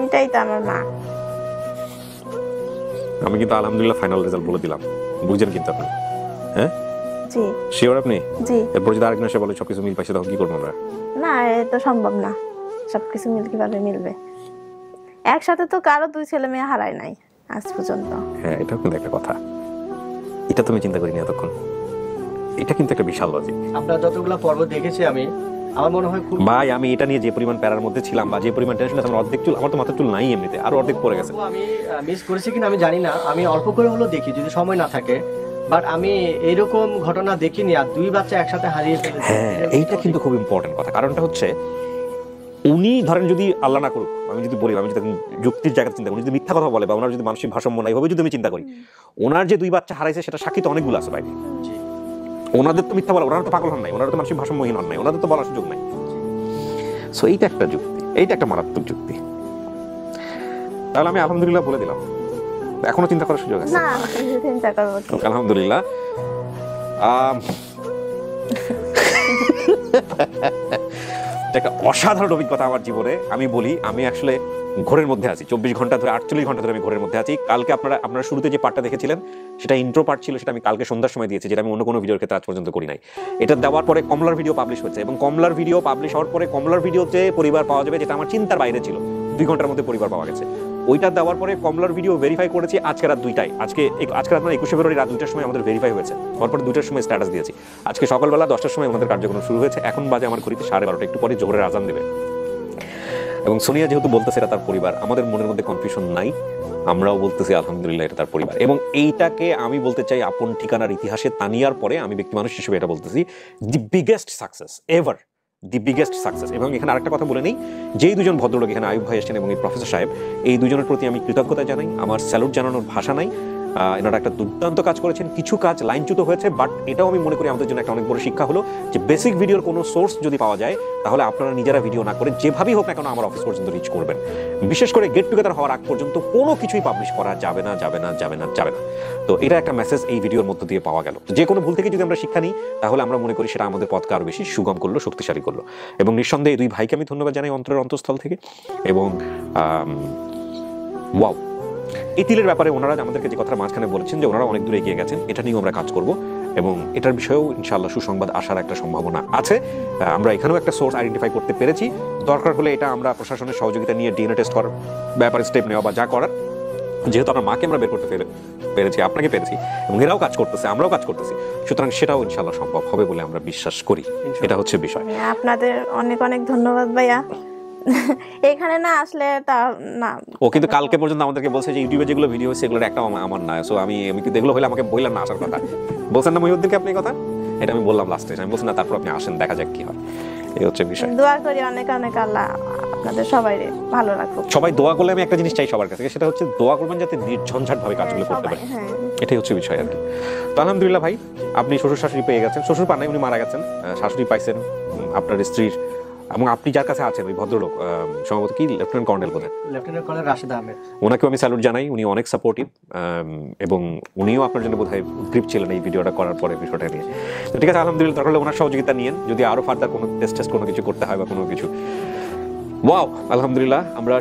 এটাই তো আমার মা।
আমি কিন্তু আলহামদুলিল্লাহ ফাইনাল রেজাল্ট বলে দিলাম, বুঝছেন কিন্তু আপনি? হ্যাঁ
জি
শিওর আপনি?
জি।
এরপর যদি আরেকজন এসে বলে সবকিছু মিল পাইছে, তখন কি করবো আমরা?
না, এটা সম্ভব না, সবকিছু কিভাবে মিলবে? একসাথে তো কারো 2 ছেলে মেয়ে হারায় নাই আজ পর্যন্ত।
হ্যাঁ, এটা কিন্তু একটা কথা, এটা তুমি চিন্তা করিনি এতক্ষণ। এটা কিন্তু একটা বিশাল লজিক।
আপনার যতগুলো পর্ব দেখেছি আমি, আমার মনে হয় খুব
ভাই, আমি এটা নিয়ে যে পরিমাণ প্যারার মধ্যে ছিলাম বা যে পরিমাণ টেনশন আছে, আমার অর্ধেক চুল, আমার তো মাথার চুল নাই এমনিতে, আর অর্ধেক পড়ে গেছে।
আমি মিস করেছি কিনা আমি জানি না, আমি অল্প করে হলো দেখি যদি সময় না থাকে, বাট আমি এরকম ঘটনা দেখিনি। আর 2 বাচ্চা একসাথে হারিয়ে ফেলেছে।
হ্যাঁ, এইটা কিন্তু খুব ইম্পর্টেন্ট কথা। কারণটা হচ্ছে, উনি ধরেন যদি আল্লাহ না করুক, আমি যদি বলি, আমি যদি যুক্তির জায়গায় চিন্তা করি, যদি মিথ্যা কথা বলে বা ওনার যদি মানসিক ভারসাম্য নাই, এইভাবে যদি আমি চিন্তা করি, ওনার যে 2 বাচ্চা হারাইছে সেটা সাক্ষী তো অনেকগুলো আছে ভাই। ওনাদের তো মিথ্যা বলা, ওনারা তো পাগল হন নাই, ওনারা তো মানসিক ভারসাম্যহীন হন নাই, ওনাদের তো বলার সুযোগ নাই। সো এইটা একটা যুক্তি, এইটা একটা মারাত্মক যুক্তি। তাহলে আমি আলহামদুলিল্লাহ বলে দিলাম, এখনো চিন্তা করার সুযোগ আছে?
না, চিন্তা করব কি?
আলহামদুলিল্লাহ। একটা অসাধারণ অভিজ্ঞতা আমার জীবনে। আমি বলি, আমি আসলে ঘোরের মধ্যে আছি 24 ঘন্টা ধরে, 48 ঘন্টা ধরে আমি ঘোরের মধ্যে আছি। কালকে আপনারা শুরুতে যে পার্টটা দেখেছিলেন, সেটা ইন্ট্রো পার্ট ছিল, সেটা আমি কালকে সন্ধ্যার সময় দিয়েছি, যেটা আমি অন্য কোনো ভিডিওর ক্ষেত্রে আজ পর্যন্ত করি নাই। এটা দেওয়ার পরে কমলার ভিডিও পাবলিশ হয়েছে, এবং কমলার ভিডিও পাবলিশ হওয়ার পরে কমলার ভিডিওতে পরিবার পাওয়া যাবে, যেটা আমার চিন্তার বাইরে ছিল। 2 ঘন্টার মধ্যে পরিবার পাওয়া গেছে। ওইটা দেওয়ার পরে কমলার ভিডিও ভেরিফাই করেছি আজকে রাত 2টায়। আজকে রাত 21 ফেব্রুয়ারি রাত 2টার সময় আমাদের ভেরিফাই হয়েছে। তারপর 2টার সময় স্ট্যাটাস দিয়েছি। আজকে সকালবেলা 10টার সময় আমাদের কার্যক্রম শুরু হয়েছে। এখন বাজে আমার ঘড়িতে 12:30, একটু পরে জোহরের আজান দেবে। এবং সোনিয়া যেহেতু বলতেছে এটা তার পরিবার, আমাদের মনের মধ্যে কনফিউশন নাই, আমরাও বলতেছি আলহামদুলিল্লাহ এটা তার পরিবার। এবং এইটাকে আমি বলতে চাই, আপন ঠিকানার ইতিহাসে তানিয়ার পরে আমি ব্যক্তি মানুষ হিসেবে এটা বলতেছি, দি বিগেস্ট সাকসেস এভার, দি বিগেস্ট সাকসেস। এবং এখানে আরেকটা কথা বলে নেই, যেই 2জন ভদ্রলোক এখানে আয়ুব ভাই এসেছেন এবং এই প্রফেসর সাহেব, এই 2জনের প্রতি আমি কৃতজ্ঞতা জানাই, আমার স্যালুট জানানোর ভাষা নাই। এনারা একটা দুর্দান্ত কাজ করেছেন। কিছু কাজ লাইনচ্যুত হয়েছে, বাট এটাও আমি মনে করি আমাদের জন্য একটা অনেক বড় শিক্ষা হলো যে বেসিক ভিডিওর কোনো সোর্স যদি পাওয়া যায়, তাহলে আপনারা নিজেরা ভিডিও না করে যেভাবেই হোক না কেন আমার অফিস পর্যন্ত রিচ করবেন। বিশেষ করে গেট টুগেদার হওয়ার আগ পর্যন্ত কোনো কিছুই পাবলিশ করা যাবে না, যাবে না, যাবে না, যাবে না। তো এটা একটা মেসেজ এই ভিডিওর মধ্য দিয়ে পাওয়া গেল। যে কোনো ভুল থেকে যদি আমরা শিক্ষা নিই, তাহলে আমরা মনে করি সেটা আমাদের পথকে আরো বেশি সুগম করলো, শক্তিশালী করলো। এবং নিঃসন্দেহে 2 ভাইকে আমি ধন্যবাদ জানাই অন্তরের অন্তঃস্থল থেকে। এবং ওয়াও, এই তিলের ব্যাপারে ওনারা আমাদেরকে যে কথা মাঝখানে বলেছেন যে ওনারা অনেক দূরে এগিয়ে গেছেন, এটা নিয়েও আমরা কাজ করব। এবং এটার বিষয়েও ইনশাআল্লাহ সুসংবাদ আসার একটা সম্ভাবনা আছে। আমরা এখানেও একটা সোর্স আইডেন্টিফাই করতে পেরেছি। দরকার হলে এটা আমরা প্রশাসনের সহযোগিতা নিয়ে ডিএনএ টেস্ট করার ব্যাপারে স্টেপ নেওয়া বা যা করার, যেহেতু আমার মাকে আমরা বের করতে পেরেছি, আপনাকে পেরেছি, এবং এরাও কাজ করতেছে, আমরাও কাজ করতেছি, সুতরাং সেটাও ইনশাআল্লাহ সম্ভব হবে বলে আমরা বিশ্বাস করি। এটা হচ্ছে বিষয়।
আপনাদের অনেক অনেক ধন্যবাদ ভাইয়া। এখানে না আসলে তা না,
ও কিন্তু কালকে পর্যন্ত আমাদেরকে বলছে যে ইউটিউবে যেগুলো ভিডিও হচ্ছে এগুলোর একটাও আমার না। সো আমি কিন্তু এগুলো হলে আমাকে বললাম না আসার কথা। বলছেন না মহিউদ্দিনকে আপনি কথা, এটা আমি বললাম লাস্টে, আমি বলছি না, তারপর আপনি আসেন, দেখা যাক কি হয়। এই হচ্ছে বিষয়।
দোয়া করি অনেক অনেক আল্লাহ আপনাদের সবাই ভালো রাখুক।
সবাই দোয়া করলে আমি একটা জিনিস চাই সবার কাছে, সেটা হচ্ছে দোয়া করবেন যাতে নির্ঝঞ্ঝাট ভাবে কাজগুলো করতে পারেন।
হ্যাঁ,
এটাই হচ্ছে বিষয় আর কি। তো আলহামদুলিল্লাহ ভাই, আপনি শ্বশুর শাশুড়ি পেয়ে গেছেন। শ্বশুর পান নাই, উনি মারা গেছেন। শাশুড়ি পাইছেন, আপনার স্ত্রীর, এবং আপনি যার কাছে আছেন ওই ভদ্রলোক, সম্ভবত কি লেফটেন্যান্ট কর্নেল বোধহয়,
লেফটেন্যান্ট কর্নেল রাশেদ আহমেদ,
ওনাকেও আমি স্যালুট জানাই। উনি অনেক সাপোর্টিভ, এবং উনিও আপনার জন্য বোধহয় উদ্গ্রীব ছিলেন এই ভিডিওটা করার পরে বিষয়টা নিয়ে। তো ঠিক আছে, আলহামদুলিল্লাহ, তাহলে ওনার সহযোগিতা নিয়েন যদি আরো ফার্দার কোনো টেস্ট কোনো কিছু করতে হয় বা কোনো কিছু। ওয়াও, আলহামদুলিল্লাহ। আমরা